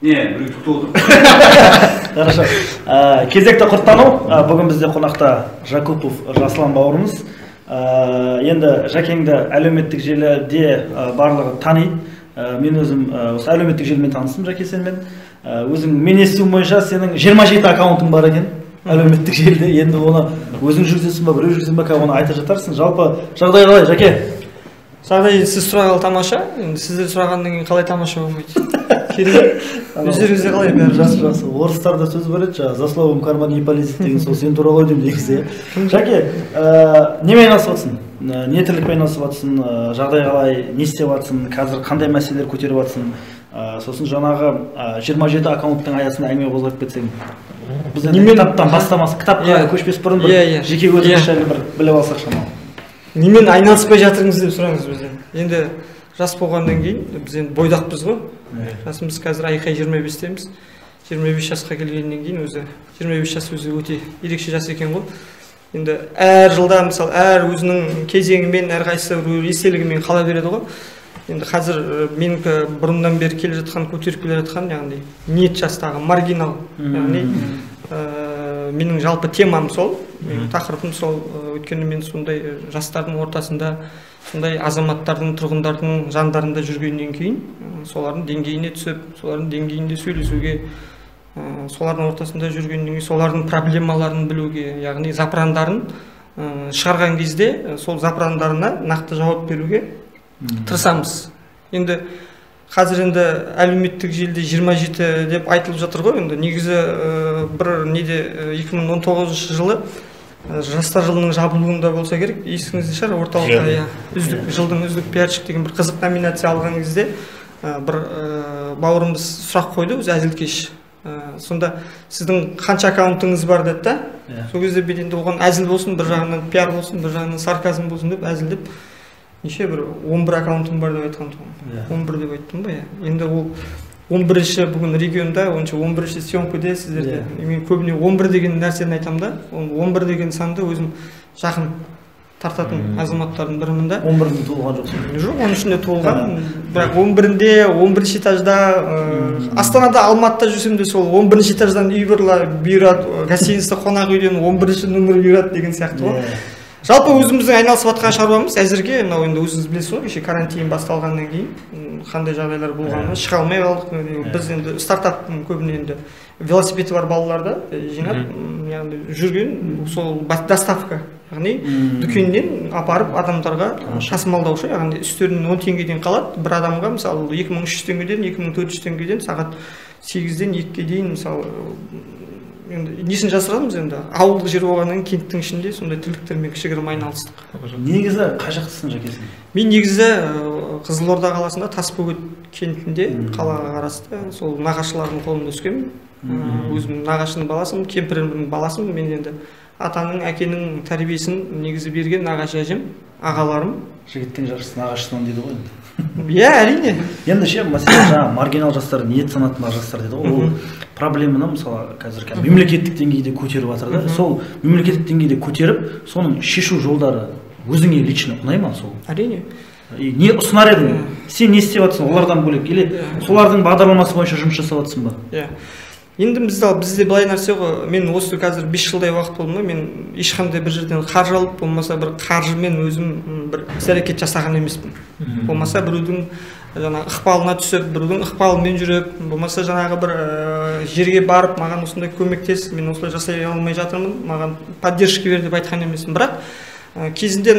біреу күтіп отыр. Хорошо. Кезекті құрттану. Бүгін бізде қонақта Жакупов Жаслан бауырымыз. Енді Жакеңді әлеуметтік желіде барлығы таниды. Мен өзім осы әлеуметтік желімен таныстым Жаке сенімен. Өзің мен естуім бойынша сенің 27 аккаунтың бар екен әлеуметтік желіде. Енді оны өзің жүргізесің ба, біреу жүргізесің ба, оны айтып жатарсың. Жалпы жағдай қалай, Жаке? Жағдай сіз сұрағалы тамаша. Енді сіздер сұрағаннан кейін қалай тамаша болмайды? Керек. Өздеріңізде қалай бәрі? Жақсы. Орыстарда сөз бар еді, за словом карман не полезет деген, сол сен туралы ойдым негізі. Жаке, немен айналысып жатсың? Не тірлікпен айналысып жатсың? Жағдай қалай? Не істеп жатсың? Қазір қандай мәселелер көтеріп жатсың? Сосын жаңағы 27 аккаунттың аясында әңгіме қозғап кетсең. Біз кітаптан бастамасы, кітапқа көшпес бұрын бір жеке өзіңіз жайлы бір біліп алсақ шамалы. Немен айналыспай жатырыңыз деп сұраңыз бізден. Енді жас болғаннан кейін біз енді бойдақпыз ғой. Жасымыз қазір айқай 25-теміз. 25 жасқа келгеннен кейін өзі 25 жас өзі өте ерекше жас екен ғой. Енді әр жылда мысалы әр өзінің кезеңімен, әрқайсысы естелігімен қала береді ғой. Енді қазір менікі бұрыннан бері келе жатқан, көтеріп келе жатқан, яғни ниет жастағы маргинал, яғни менің жалпы темам сол, тақырыбым сол. Өйткені мен сондай жастардың ортасында, сондай азаматтардың, тұрғындардың жандарында жүргеннен кейін, солардың деңгейіне түсіп, солардың деңгейінде сөйлесуге, солардың ортасында жүргеннен кейін, солардың проблемаларын білуге, яғни запырандарын шығарған кезде, сол запырандарына нақты жауап беруге тырысамыз. Енді қазір енді әлеуметтік желіде 27 деп айтылып жатыр ғой. Енді негізі бір неде 2019 жылы жастар жылының жабылуында болса керек, есіңізде шығар, орталықта жылдың үздік пиарщик деген бір қызық номинация алған кезде бір бауырымыз сұрақ қойды, өзі әзілкеш. Сонда сіздің қанша аккаунтыңыз бар деді да. Сол кезде мен енді оған әзіл болсын, бір жағынан пиар болсын, бір жағынан сарказм болсын деп әзілдеп неше бір 11 аккаунтым бар деп айтқан тұғым. 11 деп айттым ба? Енді ол 11-ші бүгін регионда, 11-ші съемкада сіздерде. Мен көбіне 11 деген нәрсені айтам да. 11 деген санды өзім жақын тартатын азаматтардың бірімін да. 11-де туылған жоқсың? Жоқ, 13-де туылған. Бірақ 11-де, 11-ші этажда, Астанада, Алматыда жүрсем де сол 11-ші этаждан үй бұйырады, гостиниста қонақ үйден 11-ші нөмір бұйырады деген сияқты ғой. Жалпы өзіміздің айналысып жатқан шаруамыз әзірге, мынау енді өзіңіз білесіз ғой, кеше карантин басталғаннан кейін қандай жағдайлар болғанын шыға алмай қалдық. Біз енді стартаптың көбіне енді велосипеді бар балаларды жинап, яғни жүрген сол доставка, яғни дүкеннен апарып адамдарға тасымалдаушы, яғни үстерінен 10 теңгеден қалады бір адамға, мысалы 2300 теңгеден 2400 теңгеден сағат 8-ден 2-ге дейін мысалы несін жасырамыз енді ауылдық жер болғаннан кенттің ішінде сондай тірліктермен кішігірім айналыстық. Негізі қай жақтысың Жакесің? Мен негізі Қызылорда қаласында Тасбөгет кентінде қалаға қарасты сол нағашылардың қолында өскенмін. Өзім нағашының баласымын, кемпірімнің баласымын. Мен енді атаның, әкенің тәрбиесін негізі берген нағашы әжем, ағаларым. Жігіттің жақсысы нағашысынан дейді ғой енді. Иә, әрине. Енді ше, мәселен жаңа маргинал жастар, ниет санатындағы жастар дейді ғой. Ол проблеманы мысалы қазір мемлекеттік деңгейде көтеріп жатыр да. Сол мемлекеттік деңгейде көтеріп, соның шешу жолдары өзіңе лично ұнай ма сол? Әрине. Не ұсынар едің? Сен не істеп жатсың? Олардан бөлек или солардың бағдарламасы бойынша жұмыс жасап жатсың ба? Иә. Енді бізде былай нәрсе ғой, мен осы қазір 5 жылдай уақыт болдым ғой, мен ешқандай бір жерден қаржы алып, болмаса бір қаржымен өзім бір іс-әрекет жасаған емеспін. Болмаса біреудің жаңағы ықпалына түсіп, біреудің ықпалымен жүріп, болмаса жаңағы бір жерге барып, маған осындай көмектес, мен осылай жасай алмай жатырмын, маған поддержка бер деп айтқан емеспін. Бірақ кезінде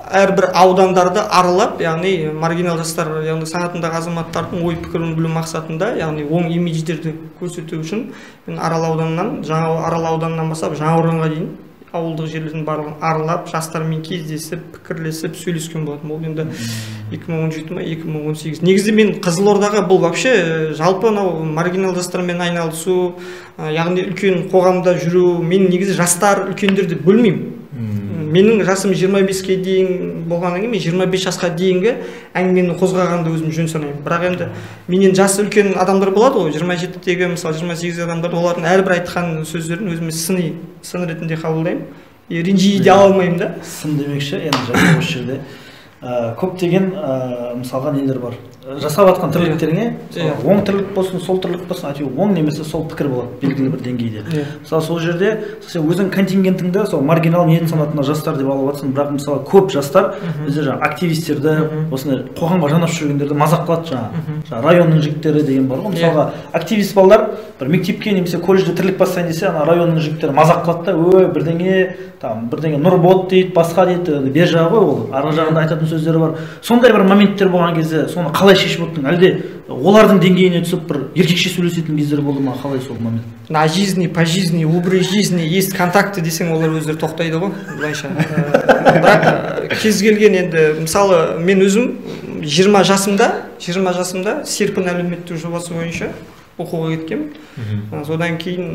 әрбір аудандарды аралап, яғни маргинал жастар, яғни санатындағы азаматтардың ой пікірін білу мақсатында, яғни оң имидждерді көрсету үшін мен Арал ауданынан бастап Жаңаорғанға дейін ауылдық жерлердің барлығын аралап, жастармен кездесіп, пікірлесіп, сөйлескен болатын. Ол енді 2017 ма, 2018. Негізі мен Қызылордаға бұл вообще жалпы маргинал жастармен айналысу, яғни үлкен қоғамда жүру, мен негізі жастар үлкендерді бөлмеймін. Менің жасым 25-ке дейін болғаннан кейін, мен 25 жасқа дейінгі әңгімені қозғағанды өзім жөн санаймын. Бірақ енді менен жасы үлкен адамдар болады ғой, 27-тегі, мысалы 28 адамдар, олардың әрбір айтқан сөздерін өзіме сын ретінде қабылдаймын. Ренжи де ала алмаймын да. Сын демекші, енді жаңа осы жерде көптеген мысалға нелер бар. Жасап жатқан тірліктеріңе оң тірлік болсын, сол тірлік болсын, әйтеуір оң немесе сол пікір болады белгілі бір деңгейде. Мысалы сол жерде сен өзің контингентіңді сол маргинал ниет санатына жастар деп алып жатсың, бірақ мысалы көп жастар бізде жаңағы активистерді, осындай қоғамға жанап жүргендерді мазақ қылады жаңағы районның жігіттері деген бар ғой. Мысалға активист балалар бір мектепке немесе колледжде тірлік бастайын десе, ана районның жігіттері мазақ қылады да, ой бірдеңе нұрбот дейді, басқа дейді, бер жағы ғой ол. Арғы жағында айтатын сөздері бар. Сондай бір моменттер болған кезде соны қалай шешіп отырдың? Әлде олардың деңгейіне түсіп бір еркекше сөйлесетін кездер болды ма? Қалай сол момент? На жизни, по жизни, образ жизни есть контакты десең олар өздері тоқтайды ғой, былайша. Бірақ кез келген енді мысалы мен өзім 20 жасымда Серпін әлеуметтік жобасы бойынша оқуға кеткенмін. Содан кейін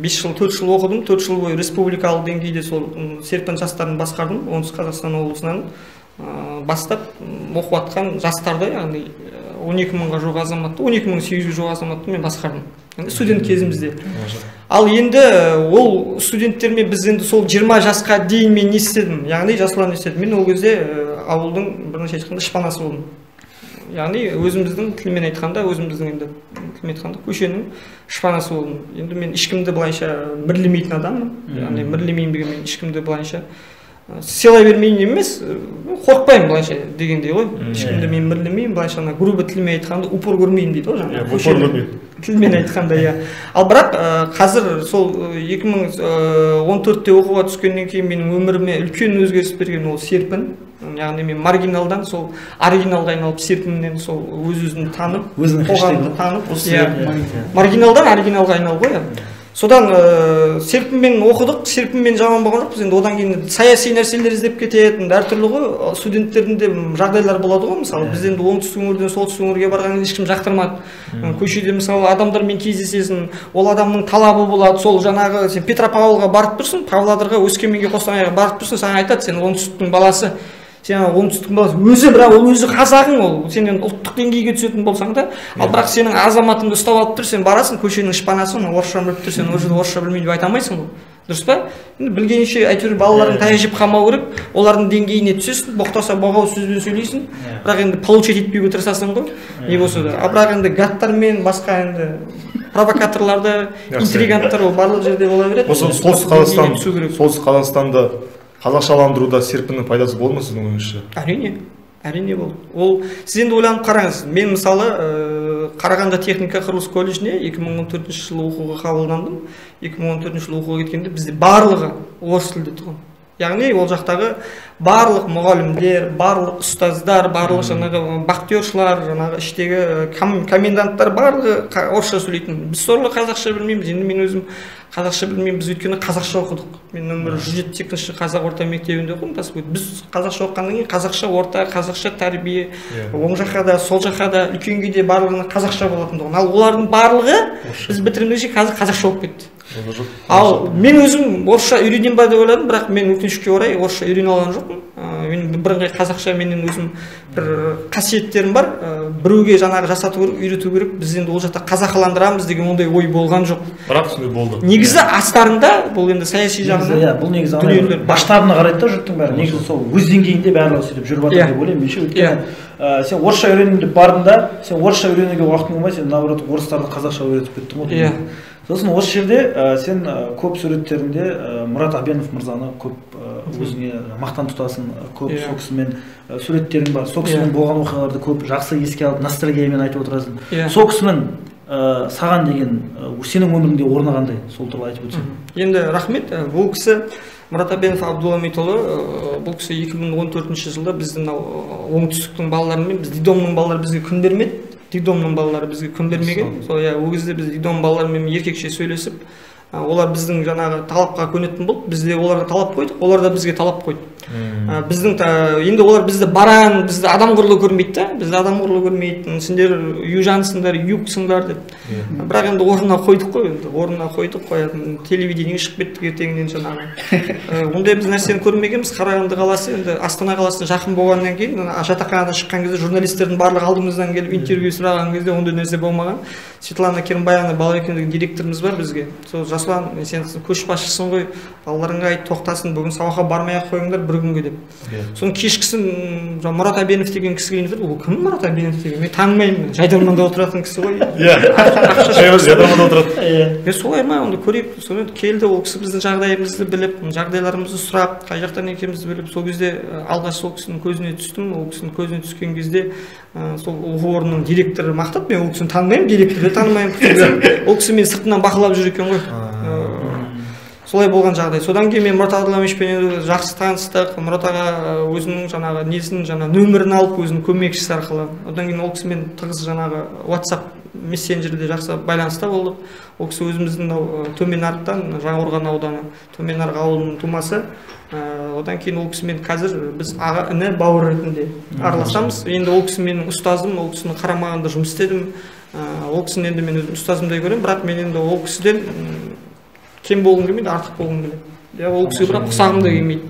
4 жыл оқыдым, 4 жыл бойы республикалық деңгейде сол Серпін жастарын басқардым, оңтүстік Қазақстан облысынан бастап оқып жатқан жастарды, яғни 12 мыңға жуық азаматты, 12.800 жуық азаматты мен басқардым. Студент кезімізде. Ал енді ол студенттермен біз енді сол 20 жасқа дейін мен не істедім, яғни жасұлан не істедім. Мен ол кезде ауылдың бірнеше айтқанда шпанасы болдым. Яғни өзіміздің тілмен айтқанда, көшенің шпанасы болдым. Енді мен ешкімді былайша мірлемейтін адаммын. Яғни мірлемеймін деген мен ешкімді былайша сыйлай бермейін емес, қорықпаймын былайша дегендей ғой. Ешкімді мен мірлемеймін, былайша грубо тілмен айтқанда упор көрмеймін дейді ғой жаңағы. Упор көрмеймін. Тілмен айтқанда иә. Ал бірақ қазір сол 2014-те оқуға түскеннен кейін менің өміріме үлкен өзгеріс берген ол Серпін. Яғни мен маргиналдан сол оригиналға айналып Серпіннен сол өз-өзін танып, қоғамды танып, маргиналдан оригиналға айналып ғой. Содан Серпінмен оқыдық, Серпінмен жаман болған жоқпыз. Енді одан кейін саяси нәрселер іздеп кететін, әртүрлі ғой, студенттердің де жағдайлар болады ғой. Мысалы біз енді оңтүстік өңірден солтүстік өңірге барғанда ешкім жақтырмады. Көшеде мысалы адамдармен кездесесің, ол адамның талабы болады. Сол жаңағы сен Петропавлға барып тұрсың, Павлодарға, Өскеменге, Қостанайға барып тұрсың, саған айтады, сен оңтүстіктің баласы. Сен оңтүстіктің баласы өзі, бірақ ол өзі қазағың, ол сенен ұлттық деңгейге түсетін болсаң да, ал бірақ сенің азаматыңды ұстап алып тұр, сен барасың көшенің шпанасын, орысша біліп тұр, сен орысша білмейді деп айта алмайсың ғой. Дұрыс па? Енді білгенше әйтеуір балалардың таяқ жеп қалмау керек, олардың деңгейіне түсесің, боқтаса боғау сөзбен сөйлейсің, бірақ енді получать етпеуге тырысасың ғой. Не болса да. А бірақ енді гадтармен басқа енді провокаторларды, интриганттар ол барлық жерде бола береді. Осы солтүстік Қазақстанда қазақшаландыруда Серпіннің пайдасы болды ма сіздің ойыңызша? Әрине болды. Ол сіз енді ойланып қараңыз. Мен мысалы Қарағанды техника құрылыс колледжіне 2014 жылы оқуға қабылдандым. 2014 жылы оқуға кеткенде бізде барлығы орыс тілді тұғын. Яғни ол жақтағы барлық мұғалімдер, барлық ұстаздар, барлық жаңағы бақтияршылар, жаңағы іштегі коменданттар барлығы орысша сөйлейтін. Біз сорлы қазақша білмейміз. Енді мен өзім қазақша білмеймін, біз өйткені қазақша оқыдық. Мен нөмір 178-ші қазақ орта мектебінде оқыдым. Біз қазақша оқығаннан кейін қазақша орта, қазақша тәрбие, оң жаққа да, сол жаққа да, үлкенге де барлығына қазақша болатындығын. Ал олардың барлығы біз бітіргенше қазір қазақша болып кетті. Ал мен өзім орысша үйренем ба деп ойладым, бірақ мен өкінішке орай орысша үйрене алған жоқпын. Мен бірыңғай қазақша менен өзім бір қасиеттерім бар. Біреуге жаңағы жасату керек, үйрету керек. Біз енді ол жақта қазақыландырамыз деген ондай ой болған жоқ. Бірақ сондай болды. Негізі астарында бұл енді саяси жағынан. Бұл негізі масштабына қарайды да жұрттың бәрі. Негізі сол өз деңгейінде барлығы сөйтіп жүріп жатыр деп ойлаймын. Менше өйткені сен орысша үйренем деп бардың да, сен орысша үйренуге уақытың болмай, сен наоборот орыстарды қазақша үйретіп кеттің ғой. Сосын осы жерде сен көп суреттеріңде Мұрат Абенов мырзаны көп өзіңе мақтан тұтасың, көп сол кісімен суреттерің бар. Сол кісімен болған оқиғаларды көп жақсы еске алып, ностальгиямен айтып отырасың. Сол кісінің саған деген сенің өміріңде орны қандай? Сол туралы айтып өтсең. Енді рахмет. Бұл кісі Мұрат Абенов Абдулламитұлы, бұл кісі 2014 жылда біздің оңтүстіктің балаларымен, біз Дидомның балалары бізге күн бермеді. Дидомның балалары бізге күн бермеген. Сол ол кезде біз Дидом балаларымен еркекше сөйлесіп, олар біздің жаңағы талапқа көнетін болды. Біз де оларға талап қойдық, олар да бізге талап қойды. Біздің енді олар бізді баран, бізді адам құрлы көрмейді да, бізді адам құрлы көрмейді. Сендер южансыңдар, югсыңдар деп. Бірақ енді орнына қойдық қой, енді орнына қойдық, қоятын телевидениеге шығып кеттік ертеңнен жаңағы. Ондай біз нәрсені көрмегенбіз. Қарағанды қаласы енді Астана қаласына жақын болғаннан кейін, жатақханадан шыққан кезде журналистердің барлығы алдымыздан келіп интервью сұраған кезде ондай нәрсе болмаған. Светлана Керімбаевна Балабекова деген директорымыз бар бізге. Сол Жасұлан, сен көшбасшысың ғой, балаларыңа айт, тоқтасын, бүгін сабаққа бармай ақ қойыңдар бір күнге деп. Соның кешкісін Мұрат Әбенов деген кісі келіп жатыр. Ол кім Мұрат Әбенов деген? Мен танымаймын. Жайдарманда отыратын кісі ғой. Жайдарманда отырады. Мен солай ма, онда көрейік. Сонымен келді, ол кісі біздің жағдайымызды біліп, жағдайларымызды сұрап, қай жақтан екенімізді біліп, сол кезде алғаш сол кісінің көзіне түстім. Ол кісінің көзіне түскен кезде сол оқу орнының директоры мақтап, мен ол кісіні танымаймын, директорды танымаймын. Ол кісі мен сыртынан бақылап жүр екен ғой. Солай болған жағдай. Содан кейін мен Мұрат Абдулламишпен жақсы таныстық. Мұрат аға өзінің жаңағы несін, нөмірін алып өзінің көмекшісі арқылы. Одан кейін ол кісімен тығыз жаңағы WhatsApp мессенджерде жақсы байланыста болдық. Ол кісі өзіміздің Төмен Арықтан, Жаңақорған ауданы, Төмен Арық ауылының тумасы. Одан кейін ол кісімен қазір біз аға іні бауыр ретінде араласамыз. Енді ол кісі менің ұстазым, ол кісінің қарамағында жұмыс істедім. Ол кісіні енді мен өзім ұстазымдай көремін, бірақ мен енді ол кісіден кем болғым келмейді, артық болғым келеді. Ол кісі бірақ құсағым да келмейді.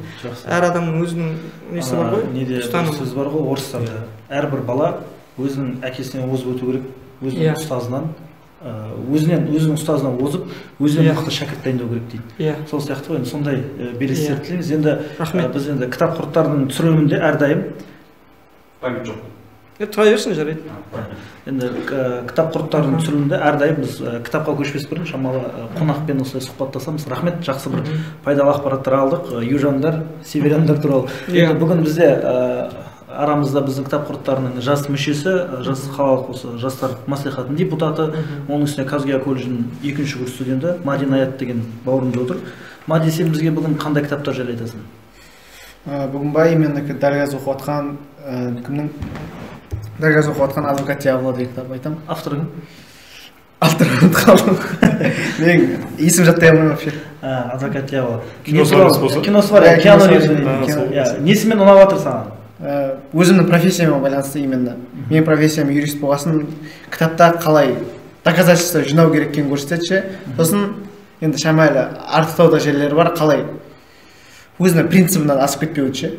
Әр адамның өзінің несі бар ғой, ұстанымы. Сөз бар ғой орыстарда. Әрбір бала өзінің әкесінен озып өту керек, өзінің ұстазынан, өзінің ұстазынан озып, өзінен мықты шәкірт дайындау керек дейді. Сол сияқты ғой, сондай белестер тілейміз. Енді біз енді кітап құрттарының түсірілімінде әрдайым память жоқ. Тұра берсін, жарайды. Енді кітап құрттарының түсірілімінде әрдайым біз кітапқа көшпес бұрын шамалы қонақпен осылай сұхбаттасамыз. Рахмет, жақсы бір пайдалы ақпараттар алдық. Южандар, северяндар туралы. Енді бүгін бізде арамызда біздің кітап құрттарының жас мүшесі, жас қалалық осы жастар мәслихатының депутаты, оның үстіне Казгия колледжінің 2-ші курс студенті Мадин Аят деген бауырымыз отыр. Мади, сен бізге бүгін қандай кітаптар жайлы айтасың? Бүгін ба именно дәргаз оқып жатқан кімнің дәргаз оқып жатқан адвокат Дьявола деген кітап айтамын. Авторың? Авторын ұмытып қалдым. Мен есім жаттай алмаймын вообще. Адвокат Дьявола. Киносы бар, Киану Ривз. Несімен ұнап жатыр саған? Өзімнің профессияма байланысты именно. Менің профессиям юрист болғасын, кітапта қалай доказательство жинау керек екенін көрсетеді. Сосын енді шамайлы артықтауда жерлері бар, қалай өзінің принципінен асып кетпеуі ше.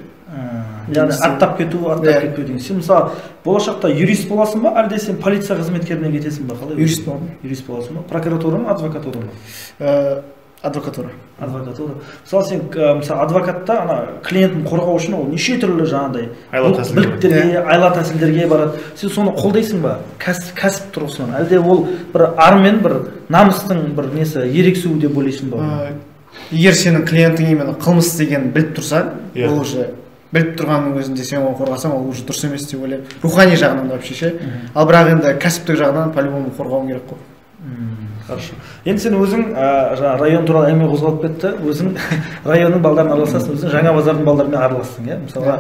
Яғни аттап кету деген. Сен мысалы болашақта юрист боласың ба, әлде сен полиция қызметкеріне кетесің ба? Юрист боламын. Юрист боласың ба? Прокуратура ма, адвокатура ма? Адвокатура. Адвокатура. Мысалы сен мысалы адвокатта ана клиентін қорғау үшін ол неше түрлі жаңағыдай біліктерге, айла тәсілдерге барады. Сен соны қолдайсың ба? Кәсіп тұрғысынан. Әлде ол бір ар мен бір намыстың бір несі ерексуі деп ойлайсың ба? Егер сенің клиентің именно қылмыс істегенін біліп тұрса, ол уже біліп тұрғанның өзінде сен оны қорғасаң, ол уже дұрыс емес деп ойлаймын. Рухани жағынан да вообще ше. Ал бірақ енді кәсіптік жағынан по-любому қорғауың керек қой. Хорошо. Енді сен өзің район туралы әңгіме қозғалып кетті. Өзің районның балдарына араласасың, өзің жаңа базардың балдарымен араластың, иә? Мысалға,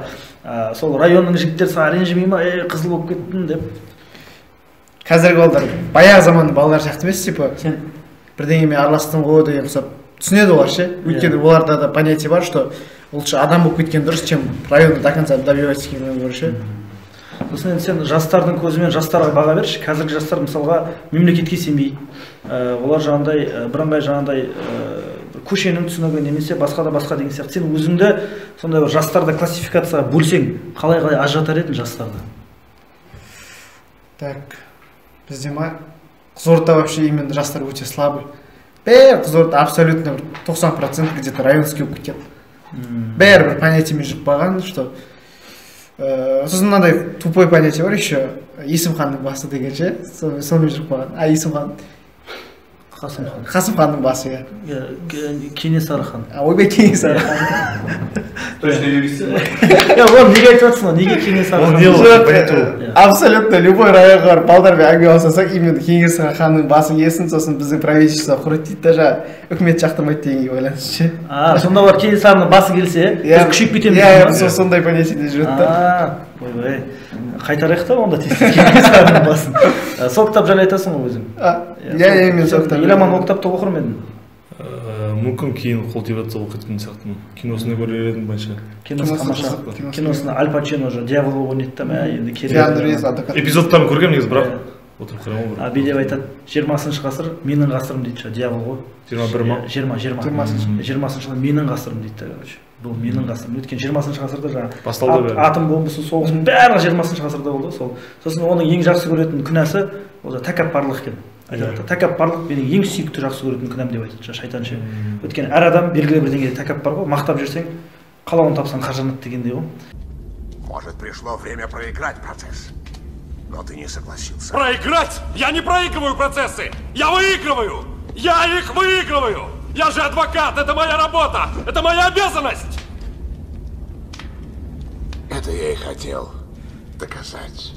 сол районның жігіттері саған ренжімей ма, қызыл болып кеттің деп. Қазіргі балдар баяғы заманның балалары сияқты емес, типа сен бірдеңемен араластың ғой деген ұқсап түсінеді олар ше. Өйткені оларда да понятие бар, что лучше адам болып кеткен дұрыс, чем районды до конца добивать екенін көрі ше. Сосын енді сен жастардың көзімен жастарға баға берші. Қазіргі жастар мысалға мемлекетке сенбейді. Олар жаңағыдай бірыңғай жаңағыдай көшенің түсінігі немесе басқа деген сияқты. Сен өзіңді сондай бір жастарды классификацияға бөлсең, қалай ажыратар едің жастарды? Так, бізде ма Қызылорда вообще именно жастар өте слабый. Қызылорда абсолютно 90% где-то районский болып кеткен. Бәрі бір понятиемен жүріп қалған, что сосын мынандай тупой понятие бар еще, Есімханның басы деген ше, сонымен жүріп қалған. Есімхан Қасым ханның басы, иә. Кенесары хан. Ойбай Кенесары хан. Точно юрист. Оны неге айтып жатсың, неге Кенесары хан? Абсолютно любой районға барып балдармен әңгіме алсақ, именно Кенесары ханның басы есін, сосын біздің правительство құрыт дейді да, жаңа үкімет жақтырмайды дегенге байланысты ше. Сонда бар Кенесарының басы келсе, біз күшейіп кетеміз. Иә, сондай понятиеде жүреді да. Ойбай, қайтарайық та онда Кенесарының басын. Сол кітап жайлы айтасың ғой өзің? Иә, мен сол кітап. Еламан ол кітапты оқыр ма едің? Мүмкін кейін қол тиіп жатса оқып кеткен сияқтымын. Киносына көрер едім байша. Киносы тамаша. Киносына Аль Пачино уже дьявол ойнайды да, мә енді керек. Эпизодтарын көргенмін негізі, бірақ отырып қарамау бір. Би деп айтады, 20-шы ғасыр менің ғасырым дейді, дьявол ғой. 21 ма? 20-шы жылы менің ғасырым дейді, короче. Бұл менің ғасырым. Өткен 20-шы ғасырда жаңа атом бомбасы соғысының бәрі 20-шы ғасырда болды. Сосын оның ең жақсы көретін күнәсі ол тәкаппарлық екен. айтады тәкаппарлық менің ең сүйікті жақсы көретін күнәм деп айтады шайтаншы. Өйткені әр адам белгілі бір деңгейде тәкаппар ғой, мақтап жүрсең қалауын тапсаң қаржанат дегендей ғой. Может, пришло время проиграть процесс, но ты не согласился. Проиграть? Я не проигрываю процессы! Я выигрываю! Я их выигрываю! Я же адвокат! Это моя работа! Это моя обязанность! Это я и хотел доказать.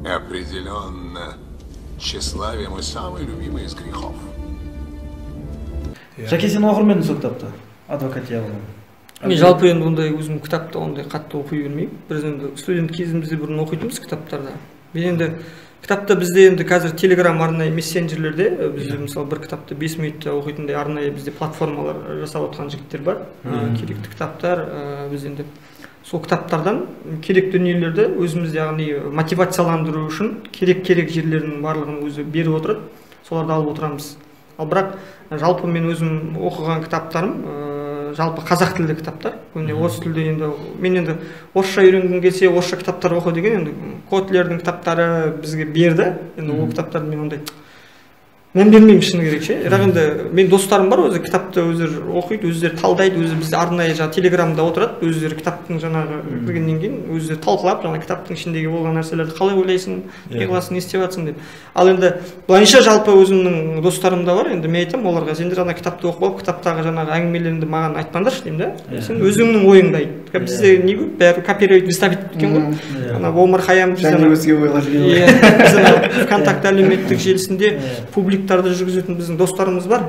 Определенно, тщеславие мой самый любимый из грехов. Жаке, сен оқыр ма едің сол кітапты? Адвокатия болған. Мен жалпы енді ондай өзім кітапты ондай қатты оқи бермеймін. Біз енді студент кезімізде бұрын оқитынбыз кітаптарды. Мен енді кітапты бізде енді қазір Telegram арнайы мессенджерлерде бізде мысалы бір кітапты 5 минутта оқитындай арнайы бізде платформалар жасап отқан жігіттер бар. Керекті кітаптар біз енді сол кітаптардан керек дүниелерді өзімізде яғни мотивацияландыру үшін керек жерлерінің барлығын өзі беріп отырады. Соларды алып отырамыз. Ал бірақ жалпы мен өзім оқыған кітаптарым жалпы қазақ тілді кітаптар. Көбіне орыс тілді енді мен енді орысша үйренгім келсе орысша кітаптар оқу деген енді Котлердің кітаптары бізге берді. Енді ол кітаптарды мен ондай мән бермеймін шыны керек ше. Бірақ енді мен достарым бар өзі кітапты өздері оқиды, өздері талдайды, өзі бізде арнайы жаңа Телеграмда отырады, өздері кітаптың жаңағы кіргеннен кейін өздері талқылап жаңа кітаптың ішіндегі болған нәрселерді қалай ойлайсың, не қыласың, не істеп жатсың деп. Ал енді былайынша жалпы өзімнің достарым да бар, енді мен айтамын оларға сендер ана кітапты оқып алып, кітаптағы жаңағы әңгімелеріңді маған айтпаңдаршы деймін да. Сен өзіңнің ойыңды айт. Бізде не көп, бәрі копировать вставить еткен ғой. Ана Омар Хайям және өзге ойлар келген. Біз ана ВКонтакте әлеуметтік желісінде публиктарды жүргізетін біздің достарымыз бар.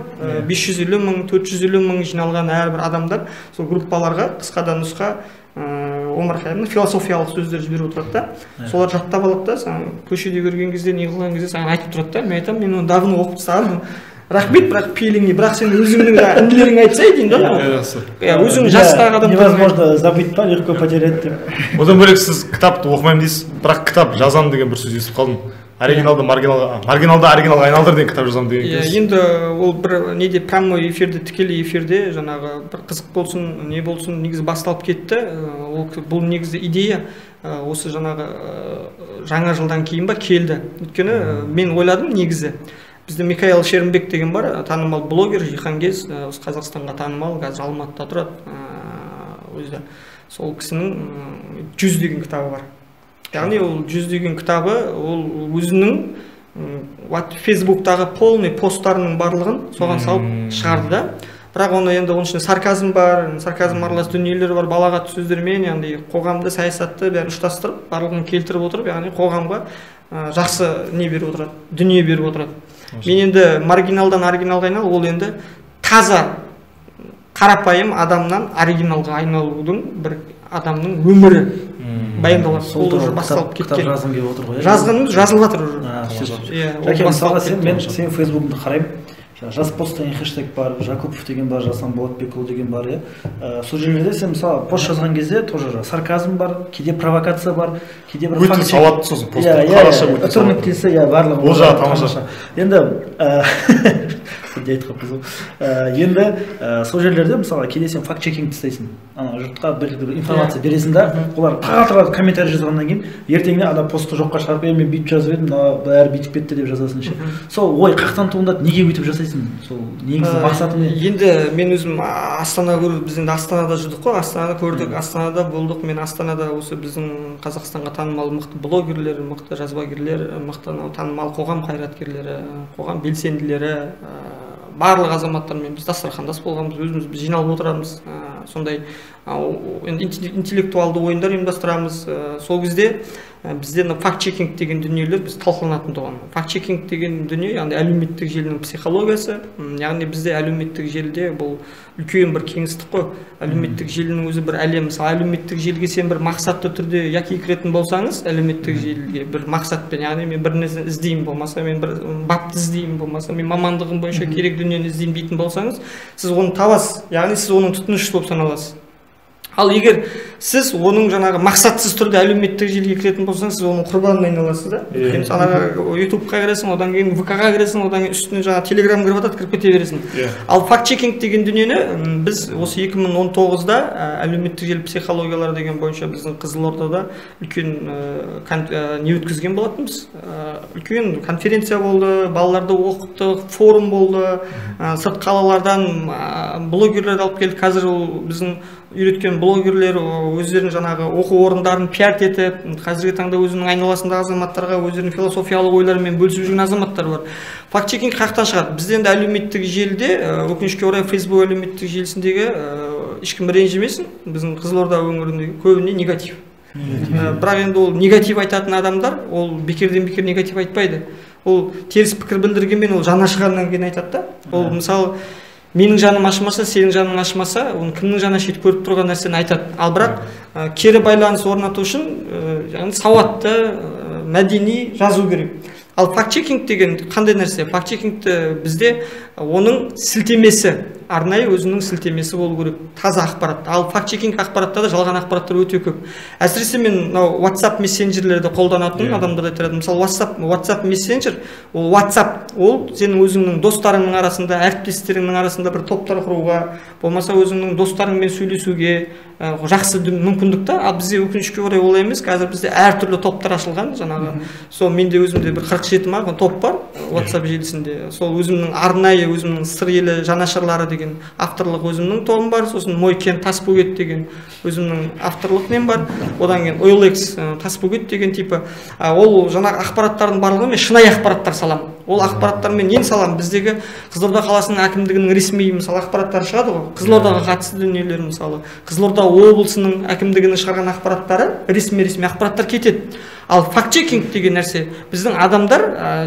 550 мың, 450 мың жиналған әрбір адамдар сол группаларға қысқадан нұсқа Омар Хайямның философиялық сөздер жіберіп отырады да. Солар жаттап алады да, саған көшеде көрген кезде, не қылған кезде саған айтып тұрады да. Мен айтамын, мен оны давно оқып тастағанмын. Рахмет, бірақ пейіліңе, бірақ сен өзіңнің інілерің айтсай деймін да. Өзің жастағы адам невозможно забыть, па, легко потерять деп. Одан бөлек сіз кітапты оқымаймын дейсіз, бірақ кітап жазамын деген бір сөз естіп қалдым. Оригиналды маргиналды оригиналға айналдыр деген кітап жазамын деген кез. Енді ол бір неде прямой эфирде, тікелей эфирде жаңағы бір қызық болсын, не болсын, негізі басталып кетті. Бұл негізі идея осы жаңағы жаңа жылдан кейін ба келді. Өйткені мен ойладым негізі. Бізде Михаил Шерімбек деген бар, танымал блогер, жиһангез, Қазақстанға танымал, қазір Алматыда тұрады. Өзі сол кісінің 100 деген кітабы бар. Яғни ол 100 деген кітабы, ол өзінің Фейсбуктағы полный посттарының барлығын соған салып шығарды да. Бірақ оны енді оның ішінде сарказм бар, сарказм аралас дүниелер бар, балағат сөздермен, яғни қоғамды, саясатты бәрін ұштастырып, барлығын келтіріп отырып, яғни қоғамға жақсы не беріп отырады, дүние беріп отырады. Мен енді маргиналдан оригиналға айналу, ол енді таза қарапайым адамнан оригиналға айналудың бір адамның өмірі баяндалады. Сол уже басталып кеткен. Кітап жазғым келіп отыр ғой. Жазғанымыз жазылып жатыр уже. Мен сенің Фейсбугыңды қараймын. Жас пост деген хэштег бар, Жакупов деген бар, Жасан Болатбекұлы деген бар, сол жерлерде сен мысалы пост жазған кезде тоже сарказм бар, кейде провокация бар, кейде бір өте сауатты сосын постты қараша өте сауатты. Барлығы ол жағы тамаша. Енді енді сол жерлерде мысалы кейде сен факт чекинг істейсің, жұртқа бір информация бересің да, олар тағы комментарий жазғаннан кейін ертеңіне ана постты жоққа шығарып, мен бүйтіп жазып едім, бәрі бүйтіп кетті деп жазасың ше. Сол ой қаяқтан туындады, неге бүйтіп жасайсың? Сол негізі мақсаты не? Енді мен өзім Астана көрдім, біз енді Астанада жүрдік қой, Астанада көрдік, Астанада болдық. Мен Астанада осы біздің Қазақстанға танымал мықты блогерлер, мықты жазбагерлер, мықты танымал қоғам қайраткерлері, қоғам белсенділері, барлық азаматтармен біз дастархандас болғанбыз, өзіміз жиналып отырамыз, сондай интеллектуалды ойындар ұйымдастырамыз. Сол кезде бізде факт-чекинг деген дүниелер біз талқыланатын тұғын. Факт-чекинг деген дүние, яғни әлеуметтік желінің психологиясы, яғни бізде әлеуметтік желіде бұл үлкен бір кеңістік қой. Әлеуметтік желінің өзі бір әлем. Мысалы, әлеуметтік желіге сен бір мақсатты түрде яки кіретін болсаңыз, әлеуметтік желіге бір мақсатпен, яғни мен бір нәрсе іздеймін, болмаса мен бір бапты іздеймін, болмаса мен мамандығым бойынша керек дүниені іздеймін дейтін болсаңыз, сіз оны табасыз, яғни сіз оның тұтынушысы болып саналасыз. Ал егер сіз оның жаңағы мақсатсыз түрде әлеуметтік желіге кіретін болсаңыз, сіз оның құрбанына айналасыз да. Өйткені сен ютубқа кіресің, одан кейін ВК-ға кіресің, одан кейін үстіне жаңағы телеграм кіріп жатады, кіріп кете бересің. Ал факт-чекинг деген дүниені біз осы 2019-да әлеуметтік желі психологиялары деген бойынша біздің Қызылордада үлкен не өткізген болатынбыз. Үлкен конференция болды, балаларды оқыттық, форум болды, сырт қалалардан блогерлерді алып келдік. Қазір ол біздің үйреткен блогерлер өздерінің жаңағы оқу орындарын пиарт етіп, қазіргі таңда өзінің айналасындағы азаматтарға өздерінің философиялық ойларымен бөлісіп жүрген азаматтар бар. Факт-чекинг қаяқтан шығады? Бізде енді әлеуметтік желіде, өкінішке орай Facebook әлеуметтік желісіндегі ешкім ренжімесін, біздің Қызылорда өңіріндегі көбіне негатив. Бірақ енді ол негатив айтатын адамдар, ол бекерден бекер негатив айтпайды. Ол теріс пікір білдіргенмен ол жаны ашығаннан кейін айтады да. Ол мысалы менің жаным ашымаса, сенің жаның ашымаса, оның кімнің жаны ашиды көріп тұрған нәрсені айтады. Ал бірақ кері байланыс орнату үшін сауатты, мәдени жазу керек. Ал факт-чекинг деген қандай нәрсе? Факт-чекингті бізде оның сілтемесі, арнайы өзінің сілтемесі болу керек, таза ақпарат. Ал факт-чекинг ақпаратта да жалған ақпараттар өте көп. Әсіресе мен WhatsApp мессенджерлерді қолданатын адамдарды айтады. Мысалы WhatsApp мессенджер, ол WhatsApp, ол сенің өзіңнің достарыңның арасында, әріптестеріңнің арасында бір топтар құруға, болмаса өзіңнің достарыңмен сөйлесуге жақсы мүмкіндікті. Ал бізде өкінішке орай олай емес. Қазір бізде әртүрлі топтар ашылған, жаңағы. Сол менде өзімде бір 47 ма топ бар WhatsApp желісінде. Сол өзімнің арнайы, өзімнің сыр елі жанашырлары деген авторлық өзімнің тобым бар. Сосын Мойкен Тасбөгет деген өзімнің авторлық нем бар. Одан кейін OLX Тасбөгет деген типі. Ол жаңағы ақпараттардың барлығы мен шынайы ақпараттар саламын. Ол ақпараттармен нені саламын? Біздегі Қызылорда қаласының әкімдігінің ресми мысалы ақпараттары шығады ғой. Қызылордаға қатысты дүниелер мысалы. Қызылорда облысының әкімдігінің шығарған ақпараттары ресми ақпараттар кетеді. Ал факт-чекинг деген нәрсе біздің адамдар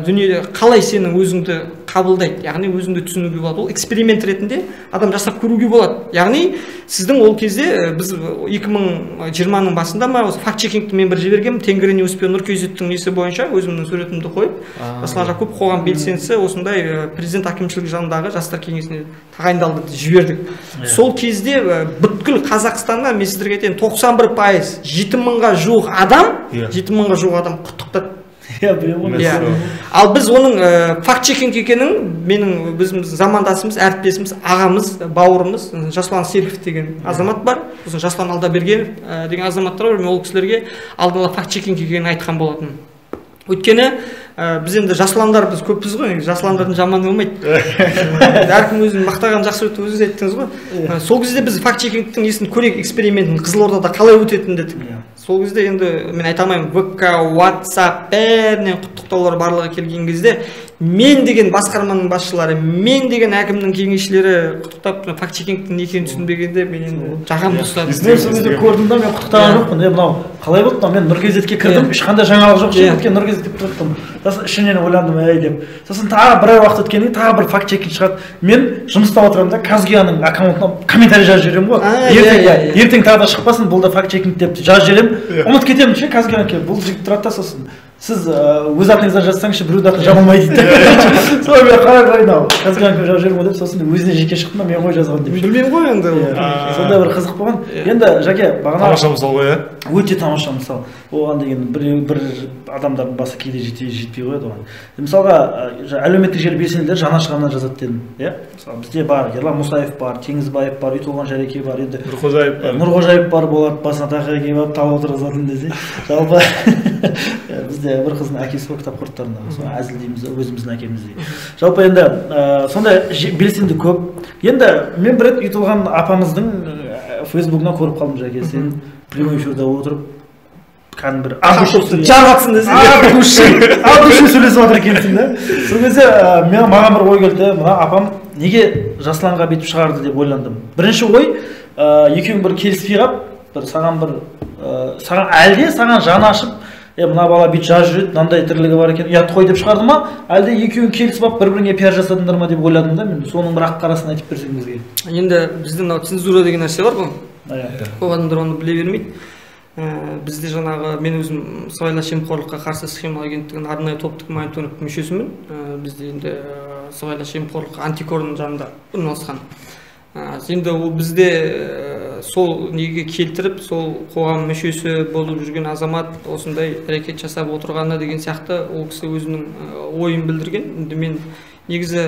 дүниеде қалай сенің өзіңді қабылдайды, яғни өзіңді түсінуге болады. Ол эксперимент ретінде адам жасап көруге болады. Яғни сіздің ол кезде біз 2020-ның басында ма осы факт-чекингті мен бір жібергенмін, Тенгри не успел Нұркезеттің несі бойынша өзімнің суретімді қойып, Жасұлан Жакупов қоғам белсендісі осындай президент әкімшілігі жанындағы жастар кеңесіне тағайындалды жібердік. Сол кезде бүткіл Қазақстанда мен сіздерге айтайын 91%, 7000-ға жуық адам, 7000-ға жуық адам құттықтады. Ал біз оның факт-чекинг екенін менің өзіміз замандасымыз, әріптесіміз, ағамыз, бауырымыз Жасұлан Серіков деген азамат бар. Сосын Жасұлан Алдабергенов деген азаматтар бар. Мен ол кісілерге алдын ала факт-чекинг екенін айтқан болатын. Өйткені біз енді жасұландар біз көппіз ғой, жасұландардың жаманы болмайды. Әркім өзін мақтаған жақсы өтті, өзіңіз айттыңыз ғой. Сол кезде біз факт-чекингтің несін көрейік, экспериментін Қызылордада қалай өтетінін дедік. Сол кезде енді мен айта алмаймын, ВК, WhatsApp бәрінен құттықтаулар барлығы келген кезде мен деген басқарманың басшылары, мен деген әкімнің кеңесшілері құттықтап факт-чекингтің не екенін түсінбегенде мен енді жағамды ұстадым. Мен сол кезде көрдім да, мен құттықтаған жоқпын. Мынау қалай болды? Мен Нұркезетке кірдім, ешқандай жаңалық жоқ, өткен Нұркезетке кірдім. Сосын ішінен ойландым, ей деп. Сосын тағы бір ай уақыт өткеннен тағы бір факт-чекинг шығады. Мен жұмыста отырамын да, Казгияның аккаунтына комментарий жазып жіберемін ғой. Ертең тағы да шықпасын, бұл да факт-чекинг деп жазып жіберемін. Ұмытып кетемін ше, Казгияға бұл жігіт тұрады да, сосын сіз өз атыңыздан жазсаңызшы біреудің атын жамылмайды дейді. Сол мен қарай Казгияға жазып жібермін деп, сосын өзіне жеке шықтым да, мен ғой жазған деп. Білмеймін ғой енді. Сондай бір қызық болған. Енді Жаке, бағана тамаша мысал ғой, өте тамаша мысал. Оған деген бір адамдардың басы кейде жетпей қояды оған. Мысалға әлеуметтік желі белсенділері жаны ашығаннан жазады дедім. Мысалы бізде бар, Ерлан Мұсаев бар, Теңізбаев бар, Үйтолған Жәреке бар, енді Нұрғожаев бар болады, басына тақия киіп алып тағы отырғызатын десе. Жалпы бізде бір қыздың әкесі бар кітап қорттарында, әзіл дейміз, өзіміздің әкеміздей. Жалпы енді сондай белсенді көп. Енді мен бір рет Үйтолған апамыздың Фейсбугынан көріп қалдым, Жаке, сен прямой эфирде отырып кәдімгі бір жарғатсын десе, ағылшын сөйлесіп отыр екенсің да. Сол кезде маған бір ой келді, мына апам неге Жасұланға бүйтіп шығарды деп ойландым. Бірінші ой, екеуің бір келіспей қалып, бір саған әлде саған жаны ашып, мына бала бүйтіп жазып жүреді, мынандай тірлігі бар екен, ұят қой деп шығарды ма, әлде екеуің келісіп алып бір-біріңе пиар жасадыңдар ма деп ойладым да. Мен соның бір ақ-қарасын айтып берсең бізге. Енді бізде мынау цензура деген нәрсе бар ғой. Көп адамдар оны біле бермейді. Бізде жаңағы мен өзім сыбайлас жемқорлыққа қарсы іс-қимыл агенттігінің арнайы топтық мониторинг мүшесімін. Бізде енді сыбайлас жемқорлық антикордың жанында орналасқан. Енді ол бізде сол неге келтіріп сол қоғам мүшесі болып жүрген азамат осындай әрекет жасап отырғаны деген сияқты ол кісі өзінің ойын білдірген. Енді мен негізі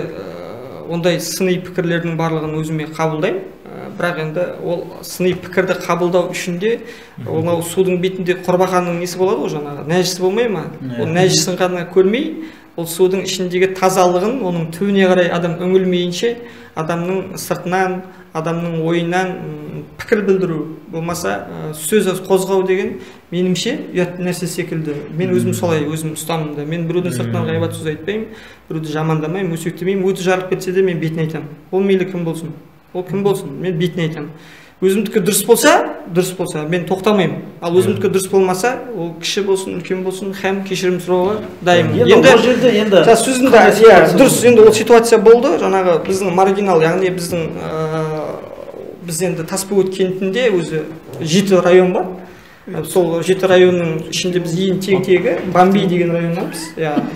ондай сыни пікірлердің барлығын өзіме қабылдаймын, бірақ енді ол сыни пікірді қабылдау үшін де ол судың бетінде құрбақаның несі болады ғой, жаңағы нәжісі болмай ма, ол нәжісін ғана көрмей, ол судың ішіндегі тазалығын, оның түбіне қарай адам үңілмейінше адамның сыртынан, адамның ойынан пікір білдіру болмаса сөз қозғау деген меніңше ұят нәрсе секілді. Мен өзім солай өзім ұстанымда. Мен біреудің сыртынан ғайбат сөз айтпаймын, біреуді жамандамаймын, өсектемеймін. Өзі жарып кетсе де мен бетіне айтамын. Ол мейлі кім болсын. Ол кім болсын, мен бетіне айтамын. Өзімдікі дұрыс болса, мен тоқтамаймын. Ал өзімдікі дұрыс болмаса, ол кіші болсын, үлкен болсын, һәм кешірім сұрауға дайынмын. Енді сөзінде дұрыс, енді ол ситуация болды. Жаңағы біздің маргинал, яғни біз енді Тасбөгет кентінде өзі 7 район бар. Сол 7 районның ішінде біз ең тегі Бомбей деген районнанбыз.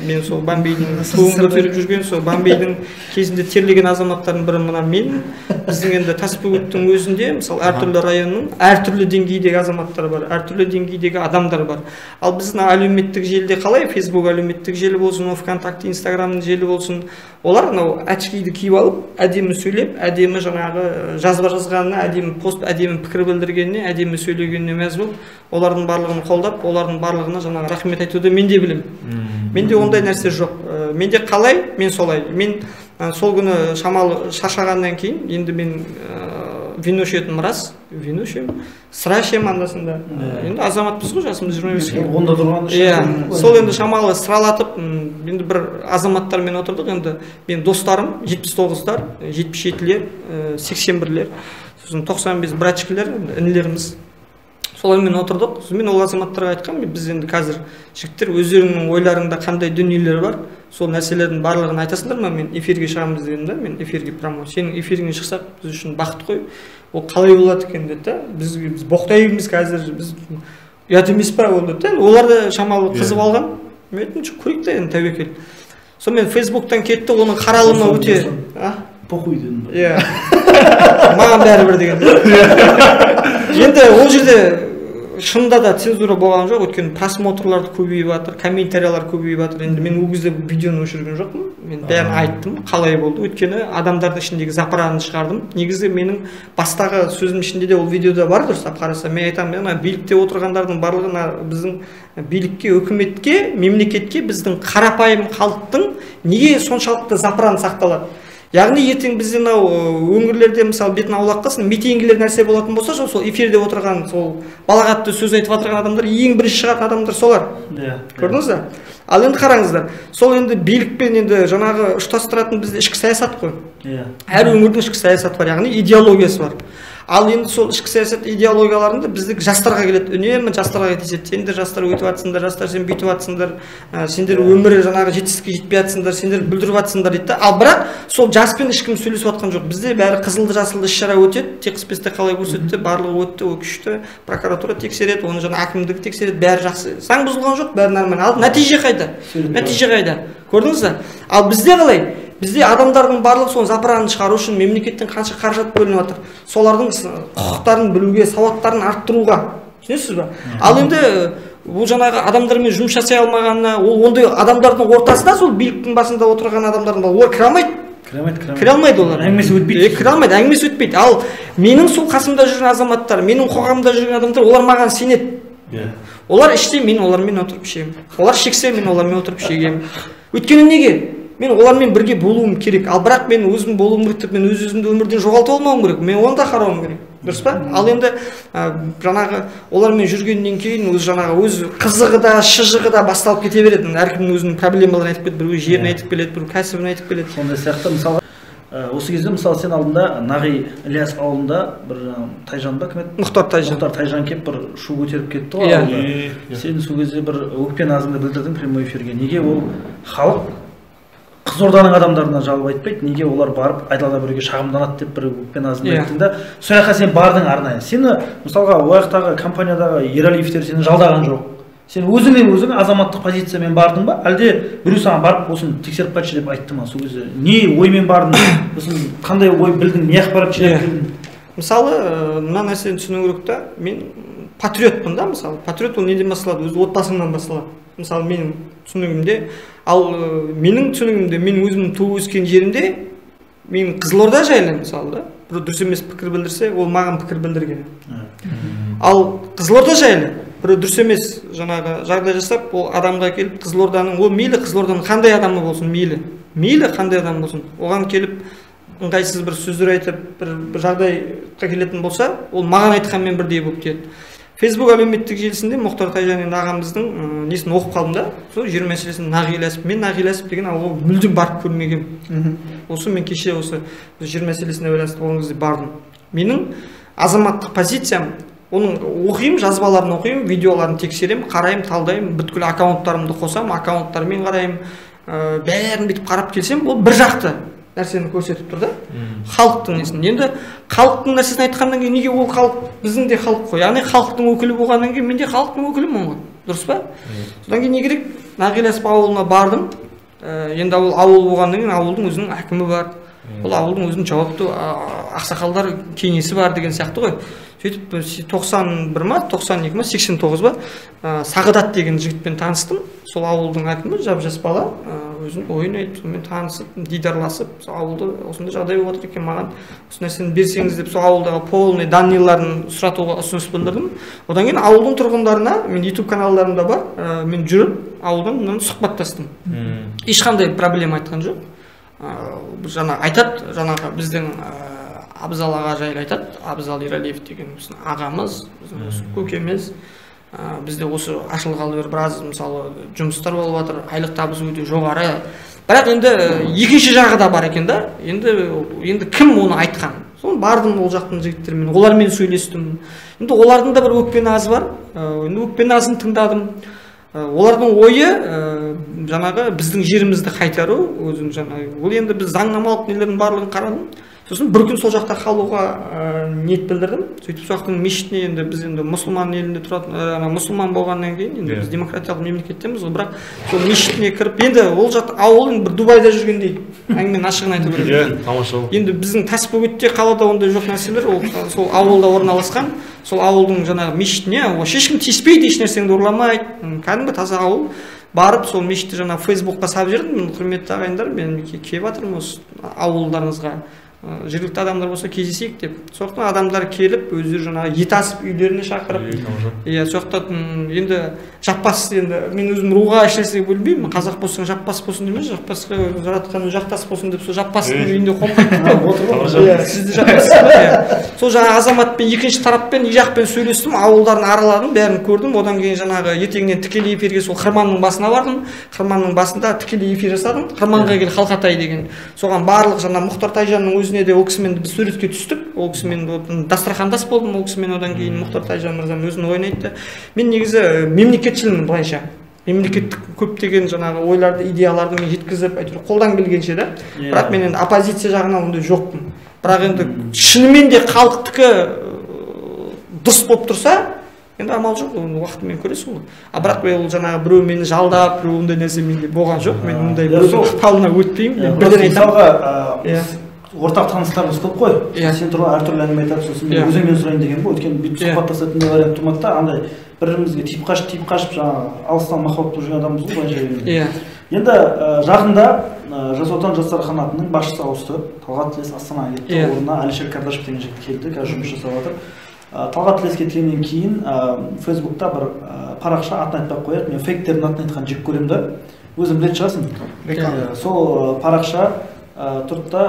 Мен сол Бомбейдің туын көтеріп жүрген, сол Бомбейдің кезінде терлеген азаматтардың бірі мына мен. Біздің енді Тасбөгеттің өзінде, мысалы, әртүрлі районның әртүрлі деңгейдегі азаматтар бар, әртүрлі деңгейдегі адамдар бар. Ал біздің әлеуметтік желіде қалай, Facebook әлеуметтік желі болсын, ВКонтакте, Инстаграмның желі болсын, олар мынау очкиді киіп алып, әдемі сөйлеп, әдемі жаңағы жазба жазғанына, әдемі пост, әдемі пікір білдіргеніне, әдемі сөйлегеніне мәз болып, олардың барлығын қолдап, олардың барлығына жаңағы рахмет айтуды мен де білемін. Менде ондай нәрсе жоқ. Менде қалай, мен солай. Мен сол күні шамалы шаршағаннан кейін, енді мен вино ішетінім рас, вино ішемін, сыра ішемін андасында. Енді азаматпыз ғой, жасымыз 25-ке. Онда тұрған сол енді шамалы сыралатып, енді бір азаматтармен отырдық, енді мен достарым 79-дар, 77-лер, 81-лер, сосын 95 братчикілер, інілеріміз. Солармен отырдық. Мен ол азаматтарға айтқам, біз енді қазір жігіттер өздерінің ойларында қандай дүниелер бар, сол нәрселердің барлығын айтасыңдар ма? Мен эфирге шығамыз дедім да, мен эфирге прямо сенің эфиріңе шықсақ біз үшін бақыт қой. Ол қалай болады екен деді да. Біз боқтаймыз қазір, біз ұят емес па ол деді да. Олар да шамалы қызып алған. Мен айттым, көрейік та енді тәуекел. Сонымен Фейсбуктан кетті, оның қаралымы өте похуй дедім. Маған бәрібір деген. Енді ол жерде шынында да цензура болған жоқ, өйткені просмотрларды көбейіп жатыр, комментариялар көбейіп жатыр. Енді мен ол кезде видеоны өшірген жоқпын. Мен бәрін айттым, қалай болды. Өйткені адамдардың ішіндегі запыранын шығардым. Негізі менің бастағы сөзім ішінде де ол видеода бар, дұрыстап қараса. Мен айтамын, билікте отырғандардың барлығына біздің билікке, үкіметке, мемлекетке біздің қарапайым халықтың неге соншалықты запыран сақталады? Яғни ертең бізде өңірлерде мысалы бетін аулақ қылсын, митингілер нәрсе болатын болса, сол эфирде отырған, сол балағатты сөз айтып отырған адамдар, ең бірінші шығатын адамдар солар. Көрдіңіз ба? Ал енді қараңыздар, сол енді билікпен енді жаңағы ұштастыратын бізде ішкі саясат қой. Әр өңірдің ішкі саясаты бар, яғни идеологиясы бар. Ал енді сол ішкі саясат идеологияларында біздік жастарға келеді, үнемі жастарға кетеседі. Сендер жастар өйтіп жатсыңдар, жастар сен бүйтіп жатсыңдар, сендер өмірі жаңағы жетістікке жетпей жатсыңдар, сендер бүлдіріп жатсыңдар дейді. Ал бірақ сол жаспен ешкім сөйлесіп жатқан жоқ. Бізде бәрі қызылды жасылды іс-шара өтеді, Техспесте қалай көрсетті, барлығы өтті, ол күшті, прокуратура тексереді, оны жаңа әкімдігі тексереді, бәрі жақсы. Заң бұзылған жоқ, бәрі нормально. Ал нәтиже қайда? Нәтиже қайда? Көрдіңіз бе? Ал бізде қалай? Бізде адамдардың барлығы соны запыранын шығару үшін мемлекеттен қанша қаражат бөлініп жатыр. Солардың құқықтарын білуге, сауаттарын арттыруға. Түсінесіз ба? Ал енді бұл жаңағы адамдармен жұмыс жасай алмағанына, ол ондай адамдардың ортасында сол биліктің басында отырған адамдардың олар кіре алмайды. Кіре алмайды олар. Әңгімесі өтпейді. Кіре алмайды, әңгімесі өтпейді. Ал менің сол қасымда жүрген азаматтар, менің қоғамда жүрген адамдар, олар маған сенеді. Олар іште, мен олармен отырып ішемін. Олар шексе, мен олармен отырып шегемін. Өйткені неге? Мен олармен бірге болуым керек. Ал бірақ мен өзім болуым керек деп, мен өз-өзімді өмірден жоғалтып алмауым керек. Мен оны да қарауым керек. Дұрыс па? Ал енді жаңағы олармен жүргеннен кейін өз қызығы да, шыжығы да басталып кете береді. Әркімнің өзінің проблемаларын айтып кетеді, біреу жерін айтып келеді, біреу кәсібін айтып келеді. Сондай сияқты мысалы осы кезде мысалы сен алдында Нағи Ілияс ауылында бір Тайжан ба кім еді? Мұхтар Тайжан келіп бір шу көтеріп кетті ғой. Сен сол кезде бір өкпе назыңды білдірдің прямой эфирге. Неге ол халық Қызылорданың адамдарына жалып айтпайды, неге олар барып айдалада біреуге шағымданады деп бір өкпе назыңды айттың да, сол жаққа сен бардың арнайы. Сені мысалға ол жақтағы компаниядағы Ералиевтер сені жалдаған жоқ. Сен өзің азаматтық позициямен бардың ба, әлде біреу саған барып осыны тексеріп қайтшы деп айтты ма сол кезде? Не оймен бардың? Сосын қандай ой білдің, не ақпарат жинап келдің? мысалы мына нәрсені түсіну керек та, мен патриотпын да, мысалы патриот ол неден басталады, өз отбасыңнан басталады. Мысалы менің түсінігімде, ал менің түсінігімде, мен өзімнің туып өскен жерімде мен Қызылорда жайлы мысалы да, бір дұрыс емес пікір білдірсе, ол маған пікір білдірген. Ал Қызылорда жайлы бір дұрыс емес жаңағы жағдай жасап, ол адамға келіп Қызылорданың, ол мейлі Қызылорданың қандай адамы болсын, мейлі қандай адам болсын, оған келіп ыңғайсыз бір сөздер айтып, бір жағдайға келетін болса, ол маған айтқанмен бірдей болып тиеді. Facebook әлеуметтік желісінде Мұхтар Тайжан енді ағамыздың несін оқып қалдым да, сол жер мәселесін Нағиләсіп, мен Нағиләсіп деген ол мүлдем барып көрмегенмін. Осы мен кеше осы жер мәселесіне байланысты болған кезде бардым. Менің азаматтық позициям, оның оқимын, жазбаларын оқимын, видеоларын тексеремін, қараймын, талдаймын, бүткіл аккаунттарымды қосамын, аккаунттармен қараймын, бәрін бүйтіп қарап келсем, ол бір жақты нәрсені көрсетіп тұр да, халықтың несін. Енді халықтың нәрсесін айтқаннан кейін неге ол халық, біздің де халық қой, яғни халықтың өкілі болғаннан кейін мен де халықтың өкілімін ғой, дұрыс па? Содан кейін не керек? Нағиләсіп ауылына бардым. Енді ауыл болғаннан кейін ауылдың өзінің әкімі бар, ол ауылдың өзінің жауапты ақсақалдар кеңесі бар деген сияқты ғой. Сөйтіп 91 ма, 92 ма, 89 ба Сағадат деген жігітпен таныстым. Сол ауылдың әкімі, жап-жас бала, өзінің ойын айтып, сонымен танысып, дидарласып, сол ауылда осындай жағдай болып жатыр екен, маған осы нәрсені берсеңіз деп, сол ауылдағы полный данныйларын сұратуға ұсыныс білдірдім. Одан кейін ауылдың тұрғындарына, мен YouTube каналдарымда бар, мен жүріп, ауылдан сұхбаттастым. Ешқандай проблема айтқан жоқ. Жаңа айтады, жаңағы біздің Абзал аға жайлы айтады, Абзал Ералиев деген ағамыз, көкеміз. Бізде осы ашылғалы біраз мысалы жұмыстар болып жатыр, айлық табысы өте жоғары. Бірақ енді екінші жағы да бар екен да. Енді кім оны айтқан? Соны бардым ол жақтың жігіттермен, олармен сөйлестім. Енді олардың да бір өкпе назы бар. Енді өкпе назын тыңдадым. Олардың ойы жаңағы біздің жерімізді қайтару, өзің жаңағы. Ол енді біз заңнамалық нелердің барлығын қарадым. Сосын бір күн сол жақта қалуға ниет білдірдім. Сөйтіп сол жақтың мешітіне, енді біз енді мұсылман елінде тұратын, мұсылман болғаннан кейін енді біз демократиялық мемлекеттеміз ғой, бірақ сол мешітіне кіріп, енді ол жақта ауылың бір Дубайда жүргендей, әңгіменің ашығын айтып беремін. Тамаша. Енді біздің Тасбөгетте қалада ондай жоқ нәрселер, ол сол ауылда орналасқан, сол ауылдың жаңағы мешітіне ешкім тиіспейді, еш нәрсеңді ұрламайды, кәдімгі таза ауыл. Барып сол мешітті жаңағы Фейсбукқа салып жібердім. Құрметті ағайындар, мен келіп жатырмын осы ауылдарыңызға, жергілікті адамдар болса кездесейік деп. Сондықтан адамдар келіп, өздері жаңағы ет асып үйлеріне шақырып, сондықтан енді жаппас, енді мен өзім руға ешнәрсеге бөлінбеймін. Қазақ болсаң жаппас болсын демес, жаппасқа жаратқан жақтас болсын деп, сол жаппастың үйінде қомпайды. Сізді жаппасыз ба? Сол жаңағы азаматпен екінші тараппен, үй жақпен сөйлестім, ауылдарын араладым, бәрін көрдім. Одан кейін жаңағы ертеңнен тікелей эфирге сол Қырманның басына бардым. Қырманның басында тікелей эфир жасадым. Қырманға кел Халқатай деген. Соған барлық жаңа Мұхтар Тайжанның өзіне де ол кісімен біз суретке түстік. Ол кісімен дастархандас болдым. Ол кісімен одан кейін Мұхтар Тайжан мырзаның өзінің ойын айтты. Мен негізі мемлекетшілмін былайша. Мемлекеттік көптеген жаңағы ойларды, идеяларды мен жеткізіп, әйтеуір қолдан келгенше да. Бірақ мен енді оппозиция жағынан ондай жоқпын. Бірақ енді шынымен де халықтікі дұрыс болып тұрса, енді амал жоқ, оны уақытымен көресің ғой. Бірақ ол жаңағы біреу мені жалдап, біреу ондай нәрсе менде болған жоқ. Мен ондай ықпалына өтпеймін. Бірден айтамын. Ортақ таныстарымыз көп қой. Сен туралы әртүрлі әңгіме айтады, сосын мен өзіңнен сұрайын деген ғой. Өйткені бүйтіп сұхбаттасатын вариант тумады да, андай бірімізге тиіп қашып жаңағы алыстан махаббат болып жүрген адамбыз ғой былайша. Енді жақында Жас Отан жастар қанатының басшысы ауысты. Талғат Тілес Астанаға кетті. Орнына Әлішер Кардашев деген жігіт келді, қазір жұмыс жасап жатыр. Талғат Тілес кеткеннен кейін Фейсбукта бір парақша, атын айтпай ақ қояйық, мен фейктердің атын айтқан жек көремін да. Өзің білетін шығарсың. Сол парақша тұрды да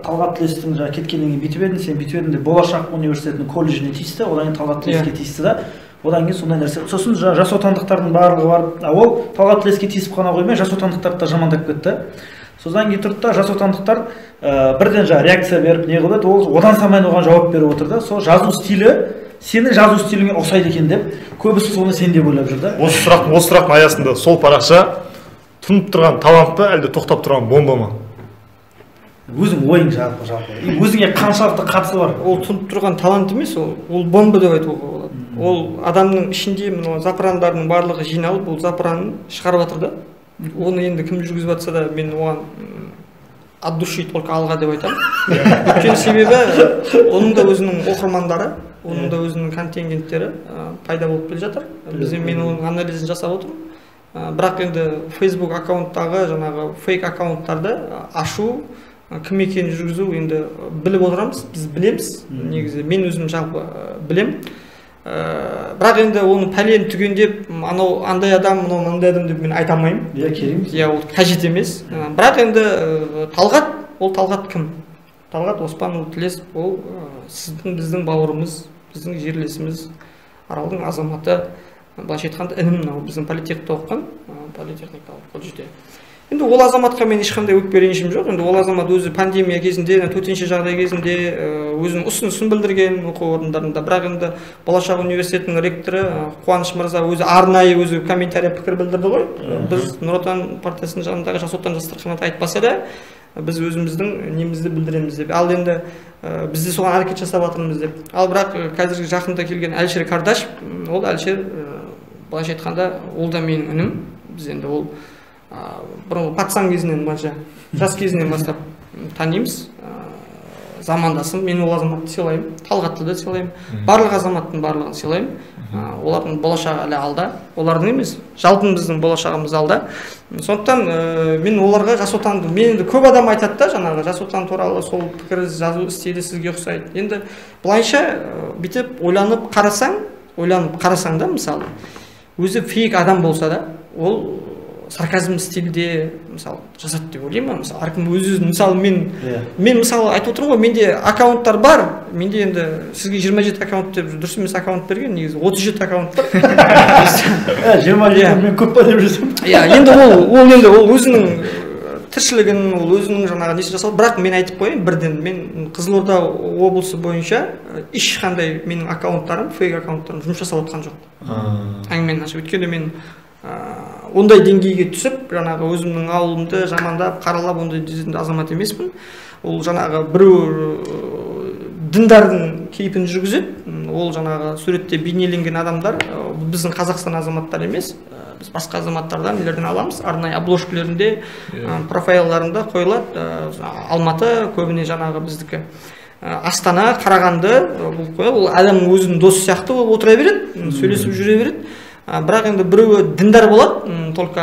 Талғат Тілестің кеткеннен кейін бүйтіп едің, сен бүйтіп едің деп Болашақ университетінің колледжіне тиісті, одан кейін Талғат Тілеске тиісті да. Одан кейін сондай нәрсе. Сосын жас отандықтардың барлығы бар. Ол Талғат Тілеске тиісіп қана қоймай, жас отандықтарды да жамандап кетті. Содан кейін тұрды да жас отандықтар бірден реакция беріп не қылды, ол одан самайын оған жауап беріп отыр да. Сол жазу стилі сенің жазу стиліңе ұқсайды екен деп, көбісі соны сен деп ойлап жүр да. Осы сұрақтың аясында сол парақша тұнып тұрған талант па, әлде тоқтап тұрған бомба ма? Өзің ойың жалпы. Өзіңе қаншалықты қатысы бар? Ол тұнып тұрған талант емес, ол бомба деп айтуға болады. Ол адамның ішінде запырандардың барлығы жиналып, ол запыранын шығарып жатыр да. Оны енді кім жүргізіп жатса да мен оған от души только алға деп айтамын. Өйткені себебі оның да өзінің оқырмандары, оның да өзінің контингенттері пайда болып келе жатыр. Мен оның анализін жасап отырмын. Бірақ енді Facebook аккаунттағы жаңағы фейк аккаунттарды ашу, кім екенін жүргізу енді біліп отырамыз, біз білеміз. Негізі мен өзім жалпы білем. Бірақ енді оны пәлен түгендеп, анау андай адам, мынау мынандай адам деп мен айта алмаймын. Иә, кереміз. Иә, ол қажет емес. Бірақ енді Талғат, ол Талғат кім? Талғат Оспанұлы Тілесов, ол сіздің, біздің бауырымыз, біздің жерлесіміз, Аралдың азаматы. Былайша айтқанда інім, мынау біздің политехникте оқыған, политехникалық колледжде. Енді ол азаматқа мен ешқандай өкпе ренішім жоқ. Енді ол азамат өзі пандемия кезінде, төтенше жағдай кезінде өзінің ұсынысын білдірген оқу орындарында. Бірақ енді Болашақ университетінің ректоры Қуаныш мырза өзі арнайы өзі комментария пікір білдірді ғой. Біз Нұр Отан партиясының жанындағы Жас Отан жастар қанаты айтпаса да, біз өзіміздің немізді білдіреміз деп. Ал енді біз де соған әрекет жасап жатырмыз деп. Ал бірақ қазіргі жақында келген Әлшер Кардашев, ол Әлшер былайша айтқанда ол да менің інім. Біз енді ол бұрынғы пацан кезінен жас кезінен бастап танимыз, замандасым. Мен ол азаматты сыйлаймын, Талғатты да сыйлаймын, барлық азаматтың барлығын сыйлаймын. Олардың болашағы әлі алда, олардың емес, жалпы біздің болашағымыз алда. Сондықтан мен оларға Жас Отанды, мен енді көп адам айтады да, жаңағы Жас Отан туралы сол пікір жазу істейді, сізге ұқсайды. Енді былайша бүйтіп ойланып қарасаң да, мысалы, өзі фейк адам болса да, ол сарказм стилде мысалы жазады деп ойлаймын. Мысалы әркім өз-өзін, мысалы мен мысалы айтып отырмын ғой, менде аккаунттар бар. Менде енді сізге 27 аккаунт деп дұрыс емес аккаунт берген, негізі 37 аккаунт бар. 27 мен көп па деп жүрсем. Иә, енді ол өзінің тіршілігін, ол өзінің жаңағы несін жасау. Бірақ мен айтып қояйын, бірден мен Қызылорда облысы бойынша ешқандай менің аккаунттарым, фейк аккаунттарым жұмыс жасап отқан жоқ. Әңгімені ашып, өйткені мен ондай деңгейге түсіп, жаңағы өзімнің ауылымды жамандап, қаралап ондай дезетін азамат емеспін. Ол жаңағы біреу діндардың кейпін жүргізеді. Ол жаңағы суретте бейнеленген адамдар, біздің Қазақстан азаматтары емес, біз басқа азаматтардан елдерден аламыз. Арнайы обложкалерінде, профайларында қойылады. Алматы көбіне жаңағы біздікі. Астана, Қарағанды бұл қойылады. Ол адамның өзінің досы сияқты болып отыра береді, сөйлесіп жүре береді. Бірақ енді біреуі діндар болады, только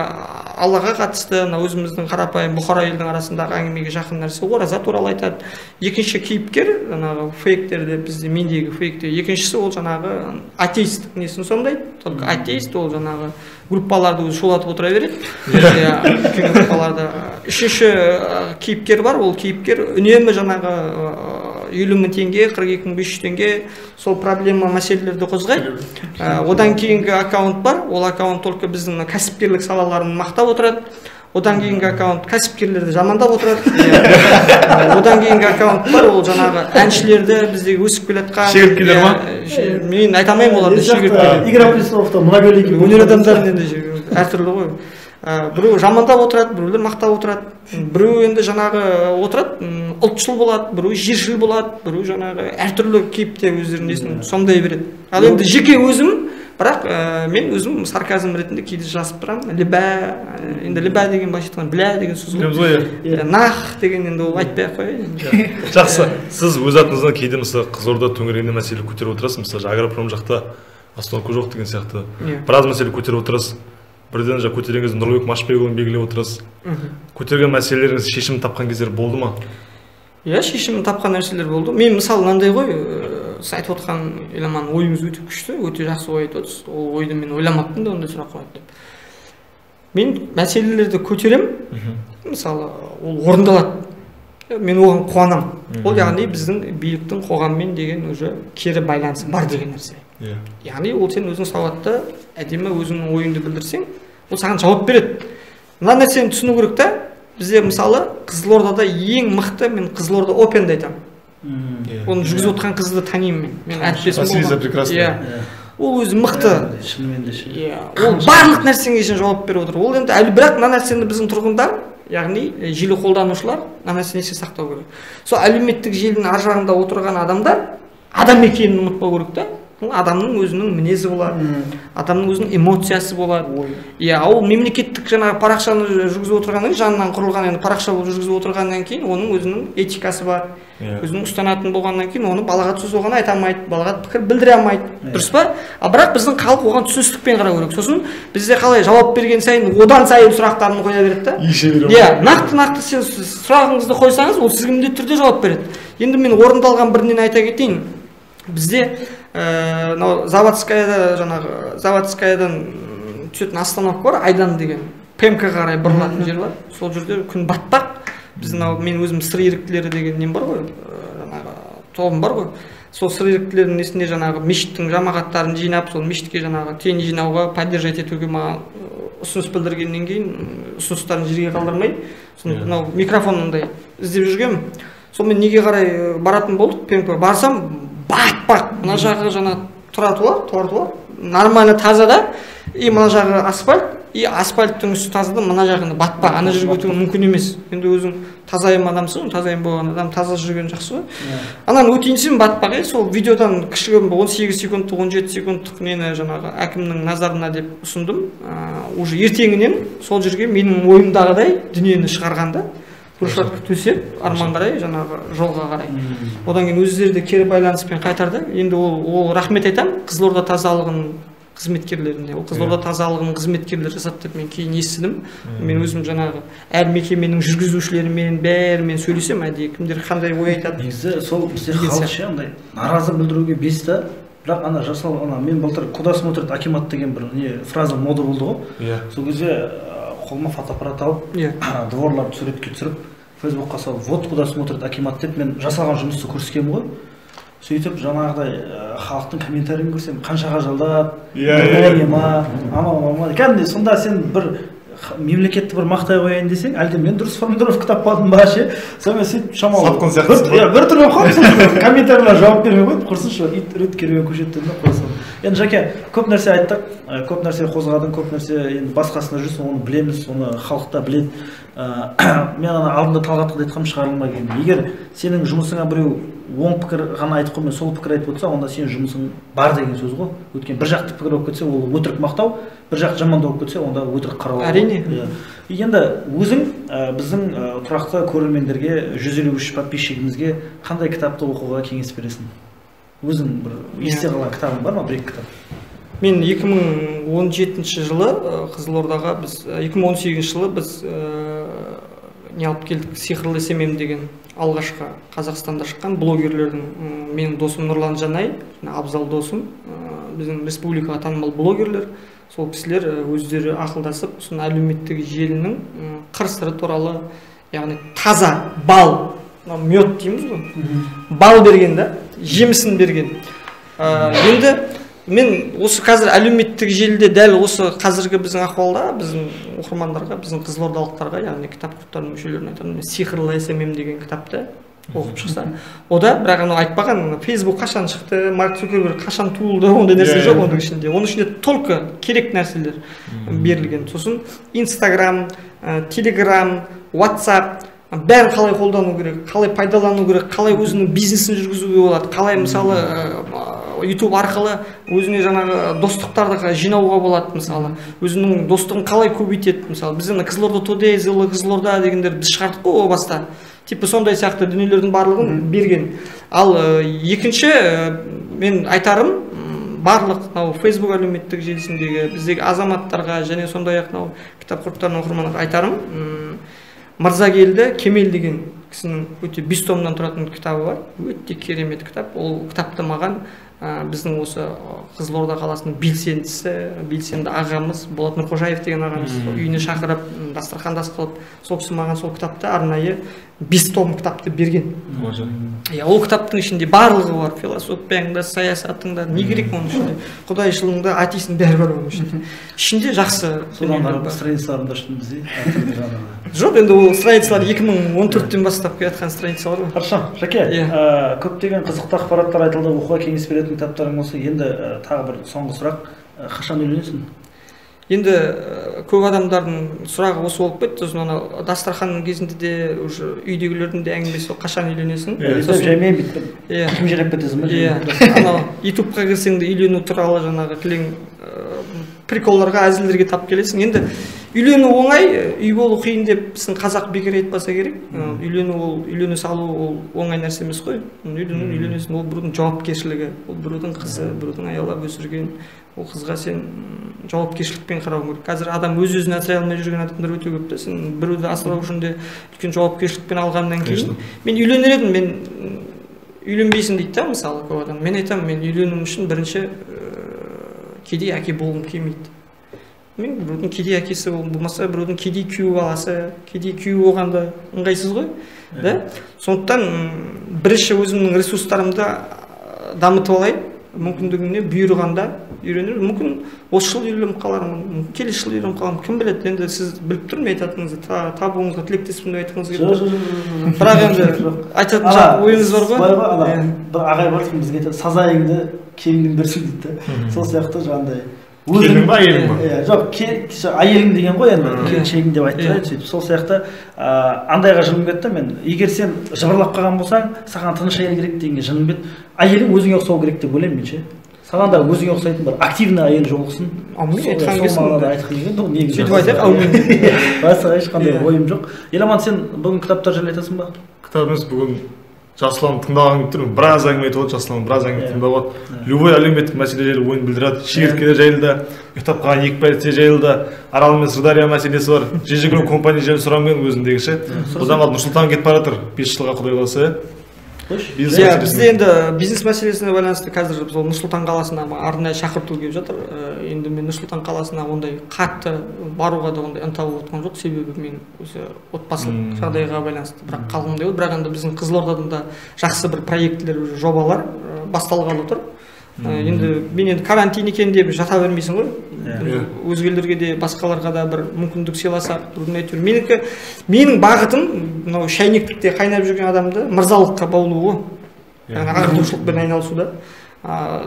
Аллаға қатысты, өзіміздің қарапайым бұқара елдің арасындағы әңгімеге жақын нәрсе, ораза туралы айтады. Екінші кейіпкер, жаңағы фейктерде, бізде мендегі фейкте, екіншісі ол жаңағы атеист несін сомдайды. Только атеист ол жаңағы группаларды өзі шулатып отыра береді. Үшінші кейіпкер бар, ол кейіпкер үнемі жаңағы 50.000 теңге, 42.500 теңге сол проблема мәселелерді қозғайды. Одан кейінгі аккаунт бар, ол аккаунт только біздің кәсіпкерлік салаларын мақтап отырады. Одан кейінгі аккаунт кәсіпкерлерді жамандап отырады. Одан кейінгі аккаунт бар, ол жаңағы әншілерді біздегі өсіп келе жатқан. Шегірткелер ма? Мен айта алмаймын оларды шегірткелер. Игра престоловта многоликий өнер адамдары енді әртүрлі ғой. Біреу жамандап отырады, біреулер мақтап отырады. Біреу енді жаңағы отырады, ұлтшыл болады, біреу жершіл болады, біреу жаңағы әртүрлі кейіпте өздерінің несін сомдай береді. Ал енді жеке өзім, бірақ мен өзім сарказм ретінде кейде жазып тұрамын. Либә, енді либә деген былайша айтқанда бля деген сөз ғой. Нах деген енді ол айтпай ақ қояйын. Жақсы. Сіз өз атыңыздан кейде мысалы Қызылорда төңірегінде мәселе көтеріп отырасыз, мысалы Агропром жақта остановка жоқ деген сияқты. Біраз мәселе көтеріп отырасыз. Бірден жаңа көтерген кезде Нұрлыбек Машбекұлын белгілеп отырасыз. Көтерген мәселелеріңіз шешімін тапқан кездер болды ма? Иә, шешімін тапқан нәрселер болды. Мен мысалы мынандай ғой, сіз айтып отқан Еламан ойыңыз өте күшті, өте жақсы ой айтып отырсыз. Ол ойды мен ойламаппын да ондай сұрақ қояды деп. Мен мәселелерді көтеремін, мысалы ол орындалады. Мен оған қуанамын. Ол яғни біздің биліктің қоғаммен деген уже кері байланысы бар деген нәрсе. Яғни ол сен өзің сауатты, әдемі өзіңнің ойыңды білдірсең, ол саған жауап береді. Мына нәрсені түсіну керек та, бізде мысалы Қызылордада ең мықты, мен Қызылорда Опенді айтамын. Оны жүргізіп отқан қызды танимын мен. Мен әріптесім болған. Ол өзі мықты. Ол барлық нәрсеге үшін жауап беріп отыр. Ол енді әлі бірақ мына нәрсені біздің тұрғындар, яғни желі қолданушылар мына нәрсені есте сақтау керек. Сол әлеуметтік желінің ар жағында отырған адамдар адам екенін ұмытпау керек та. Адамның өзінің мінезі болады, адамның өзінің эмоциясы болады. Иә, ол мемлекеттік жаңағы парақшаны жүргізіп отырғаннан жанынан құрылған енді парақша болып жүргізіп отырғаннан кейін оның өзінің этикасы бар, өзінің ұстанатын болғаннан кейін оны балаға сөз оған айта алмайды, балаға пікір білдіре алмайды, дұрыс па? Ал бірақ біздің халық оған түсіністікпен қарау керек. Сосын бізде қалай жауап берген сайын одан сайын сұрақтарын қоя береді да. Иә, нақты сен сұрағыңызды қойсаңыз, ол сізге міндетті түрде жауап береді. Енді мен орындалған бірінен айта кетейін. Бізде Заводскаядан түсетін остановка бар, Айдан деген, ПМК қарай бұрылатын жер бар. Сол жерде күн батпақ. Біздің мен өзім сыр еріктілері деген нем бар ғой, жаңағы тобым бар ғой. Сол сыр еріктілердің несінде жаңағы мешіттің жамағаттарын жинап, сол мешітке жаңағы тен жинауға, поддержать етуге маған ұсыныс білдіргеннен кейін ұсыныстарын жерге қалдырмай, мынау микрофонындай іздеп жүргенмін. Сол мен неге қарай баратын болдық, ПМК барсам батпақ, мына жағы жаңа тротуар нормально таза да, и мына жағы асфальт, и асфальттың үсті таза да, мына жағында батпақ, ана жерге өту мүмкін емес. Енді өзің тазайым адамсың, тазайым болған адам таза жүрген жақсы ғой. Анан өтейінсен батпақ, сол видеодан кішігірім 18 секундтық, 17 секундтық нені жаңағы әкімнің назарына деп ұсындым. Уже ертеңінен сол жерге менің ойымдағыдай дүниені шығарғанда брусчатка төсеп, арман қарай, жаңағы жолға қарай. Одан кейін өздері де кері байланыспен қайтарды. Енді ол рахмет айтам Қызылорда тазалығының қызметкерлеріне. Ол Қызылорда тазалығының қызметкерлері жасады деп мен кейін естідім. Мен өзім жаңағы әр мекеменің жүргізушілерімен, бәрімен сөйлесем, әдейі кімдер қандай ой айтады. Негізі сол бізде халықша андай наразы білдіруге бесті. Бірақ ана жасал, мен былтыр куда смотрит акимат деген бір фраза мода болды ғой. Сол кезде қолыма фотоаппарат алып, дворларды суретке түсіріп, фейсбукқа салып, вот куда смотрит акимат деп мен жасалған жұмысты көрсеткенмін ғой. Сөйтіп жаңағыдай халықтың комментарийін көрсем, қаншаға жалдап, кәдімгідей сонда сен бір мемлекетті бір мақтай қояйын десең, әлде мен дұрыс формулировка таппадым ба ше? Сонымен сөйтіп шамалы бір түрлі қойып комментарийлер жауап бермей қойып, құрсыншы ит үрет керуен көшеттеріне қойсам. Енді Жаке, көп нәрсе айттық, көп нәрсе қозғадың, көп нәрсе енді басқасында жүрсің, оны білеміз, оны халықта біледі. Мен ана алдында Талғатқа айтқам шығарылмай келді. Егер сенің жұмысыңа біреу оң пікір ғана айтып қоймай сол пікір айтып отырса, онда сенің жұмысың бар деген сөз ғой. Өйткені бір жақты пікір болып кетсе, ол өтірік мақтау, бір жақ жамандау болып кетсе, онда өтірік қарау. Әрине. Енді өзің біздің тұрақты көрермендерге 153 подписчигімізге қандай кітапты оқуға кеңес бересің? Өзің бір есте қалған кітабың бар ма, бір-екі кітап? Мен 2017 жылы Қызылордаға, 2018 жылы біз не алып келдік, Сиқырлы СММ деген алғашқы Қазақстанда шыққан блогерлердің, менің досым Нұрлан Жанай, абзал досым, біздің республикаға танымал блогерлер, сол кісілер өздері ақылдасып, сосын әлеуметтік желінің қыр-сыры туралы, яғни таза бал, мед дейміз ғой, бал берген да, жемісін берген. Енді мен осы қазір әлеуметтік желіде дәл осы қазіргі біздің ахуалда, біздің оқырмандарға, біздің қызылордалықтарға, яғни кітап клубтарының мүшелеріне айтамын, Сиқырлы СММ деген кітапты оқып шықса, ода бірақ анау айтпаған, Facebook қашан шықты, Марк Цукерберг қашан туылды, ондай нәрсе жоқ оның ішінде. Оның ішінде только керек нәрселер берілген. Сосын Instagram, Telegram, WhatsApp бәрін қалай қолдану керек, қалай пайдалану керек, қалай өзінің бизнесін жүргізуге болады, қалай мысалы YouTube арқылы өзіне жаңағы достықтарды жинауға болады, мысалы өзінің достығын қалай көбейтеді. Мысалы біз Қызылорда Today, Зилы Қызылорда дегендер біз шығардық қой о баста, типа сондай сияқты дүниелердің барлығын берген. Ал екінші мен айтарым, барлық Facebook әлеуметтік желісіндегі біздегі азаматтарға және сондай-ақ кітап клубтарының оқырмандарына айтарым, Мырзагелді Кемел деген кісінің өте 5 томнан тұратын кітабы бар, өте керемет кітап. Ол кітапты маған біздің осы Қызылорда қаласының белсенді ағамыз Болат Нұрқожаев деген ағамыз үйіне шақырып, дастархандас қылып, сол кісі маған сол кітапты арнайы 5 том кітапты берген. Ол кітаптың ішінде барлығы бар, философияңда, саясатыңда, не керек оның ішінде, құдайшылыңда, атейсің, бәрі бар оның ішінде. Ішінде жақсы. Содан страницаларында аштым бізде. Жоқ, енді ол страницалар 2014-тен бастап келатқан страницалар ғой. Хорошо, Жаке, көптеген қызықты ақпараттар айтылды, оқуға кеңес беретін кітаптарың болса, енді тағы бір соңғы сұрақ, қашан үйленесің? Енді көп адамдардың сұрағы осы болып кетті. Сосын ана дастарханның кезінде де уже үйдегілердің де әңгімесі қашан үйленесің? Жаймен біттім. Кім жинап кетесің ба? Анау ютубқа кірсең де үйлену туралы жаңағы кілең приколларға, әзілдерге тап келесің. Енді үйлену оңай, үй болу қиын деп біздің қазақ бекер айтпаса керек. Үйлене салу ол оңай нәрсе емес қой. Үйленесің, ол біреудің жауапкершілігі, ол біреудің қызы, біреудің аялап өсірген. Ол қызға сен жауапкершілікпен қарау керек. Қазір адам өз-өзін асырай алмай жүрген адамдар өте көп та. Сен біреуді асырау үшін де үлкен жауапкершілікпен алғаннан кейін мен үйленер едім, мен үйленбейсің дейді да, мысалы көп адам. Мен айтамын, мен үйленуім үшін бірінші кедей әке болғым келмейді. Мен біреудің кедей әкесі болмаса, біреудің кедей күйеу баласы, кедей күйеу болғанда ыңғайсыз ғой, да? Сондықтан бірінші өзімнің ресурстарымды дамытып алайын, мүмкіндігіне бұйырғанда үйренер. Мүмкін осы жыл үйленіп қалармын, келесі жыл үйленіп қалармын, кім біледі. Енді сіз біліп тұрмын айтатыныңызды, табуыңызға тілектеспін деп айтқыңыз келеді. Бірақ енді айтатын ойыңыз бар ғой. Бір ағай бар, бізге сазайыңды келінің берсін дейді. Сол сияқты жаңағыдай. Келін ба, әйелің ба? Жоқ, әйелің деген ғой енді, келіншегің деп айтты. Сол сияқты андайға жыным кетті. Мен егер сен жыбырлап қалған болсаң, саған тыныш әйел керек дегенге жыным кетті. Әйелің өзіңе ұқсау керек деп ойлаймын мен ше. Саған да өзіңе ұқсайтын бір активный әйел жолықсын. Сөйтіп айтайық, әумин. Басқа ешқандай ойым жоқ. Еламан, сен бүгін кітаптар жайлы айтасың ба? Кітап емес, бүгін Жасұлан тыңдаған тұрмын, біраз әңгіме айтып отыр, Жасұлан біраз әңгіме тыңдап отыр. Любой әлеуметтік мәселе жайлы ойын білдіреді. Шегірткелер жайлы да, ұйықтап қалған екі полиция жайлы да, Арал мен Сырдария мәселесі бар. Жежекру компания жайлы сұрамын өзіндегі ше. Одан қалып Нұрсұлтан кетіп бара жатыр, 5 жылға құдай қаласа. Бізде енді бизнес мәселесіне байланысты қазір біз Нұрсұлтан қаласына арнайы шақырту келіп жатыр. Енді мен Нұрсұлтан қаласына ондай қатты баруға да ондай ынта болып отқан жоқ, себебі мен осы отбасылық жағдайға байланысты бірақ қалғым деп. Бірақ енді біздің Қызылордадан да жақсы бір проектілер, жобалар басталғалы тұр. Енді мен енді карантин екен деп жата бермейсің ғой. Өзгелерге де басқаларға да бір мүмкіндік сыйласақ, менің бағытым мынау шайнектікте қайнап жүрген адамды мырзалыққа баулу ғой. Ағартушылықпен айналысуда.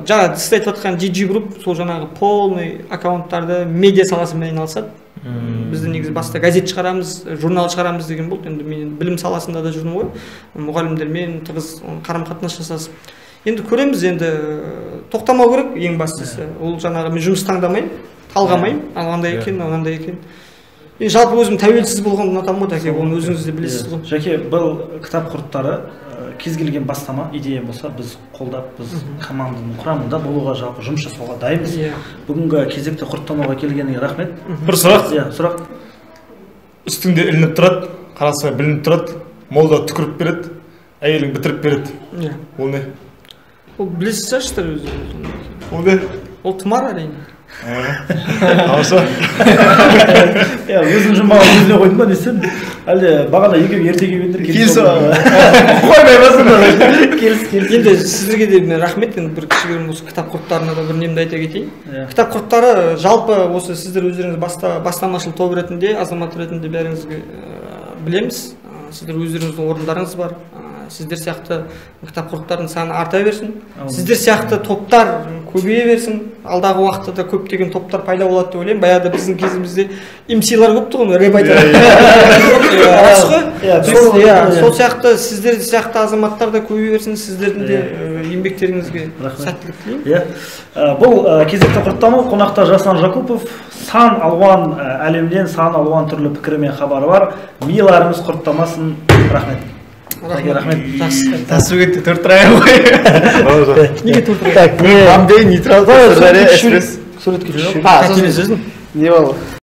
Жаңа сіз айтып жатқан GG Group сол жаңағы полный аккаунттарды медиа саласымен айналысады. Бізді негізі баста газет шығарамыз, журнал шығарамыз деген болды. Енді мен білім саласында да жүрмін ғой. Мұғалімдермен тығыз қарым-қатынас жасасып. Енді көреміз, енді тоқтамау керек ең бастысы. Ол жаңағы мен жұмыс таңдамаймын, талғамаймын, андай екен, мынандай екен. Мен жалпы өзім тәуелсіз болғанды ұнатамын ғой, Жәке, оны өзіңіз де білесіз ғой. Жәке, бұл кітап құрттары кез келген бастама, идея болса, біз қолдап, біз команданың құрамында болуға, жалпы жұмыс жасауға дайынбыз. Бүгінгі кезекті құрттамаға келгеніңе рахмет. Бір сұрақ. Сұрақ. Үстіңде ілініп тұрады, қарасыңа білініп тұрады, молда түкіріп береді, әйелің бітіріп береді. Ол не? Ол білесіз шығарсыздар өзі. Ол не? Ол тұмар әрине. Ауырса? Өзің жұмаға өзіне қойдың ба несен? Әлде бағана екеу ертеге бендір келісі қоймай басында. Енді сіздерге де рахмет. Бір кішігірім осы кітап құрттарына да бір немді айта кетейін. Кітап құрттары жалпы осы сіздер өздеріңіз бастамашыл топ ретінде, азамат ретінде бәріңізге білеміз. Сіздер өздеріңіздің орындарыңыз бар. Сіздер сияқты кітап құрттардың саны арта берсін. Сіздер сияқты топтар көбейе берсін. Алдағы уақытта да көптеген топтар пайда болады деп ойлаймын. Баяғыда біздің кезімізде MC-лар көп тұғын, рэп айтады. Сол сияқты сіздер сияқты азаматтар да көбейе берсін. Сіздердің де еңбектеріңізге сәттілік тілеймін. Бұл кезекті құрттану қонақта Жасұлан Жакупов. Сан алуан әлемнен, сан алуан түрлі пікірі мен хабары бар. Миларымыз құрттамасын. Рахмет. Рахмет. Тасу кетті, төрт тұрайын ғой. Неге төрт тұрайын? Мамбей, нейтралды, Сырдария, эспресс. Суретке түсіп. Не болды?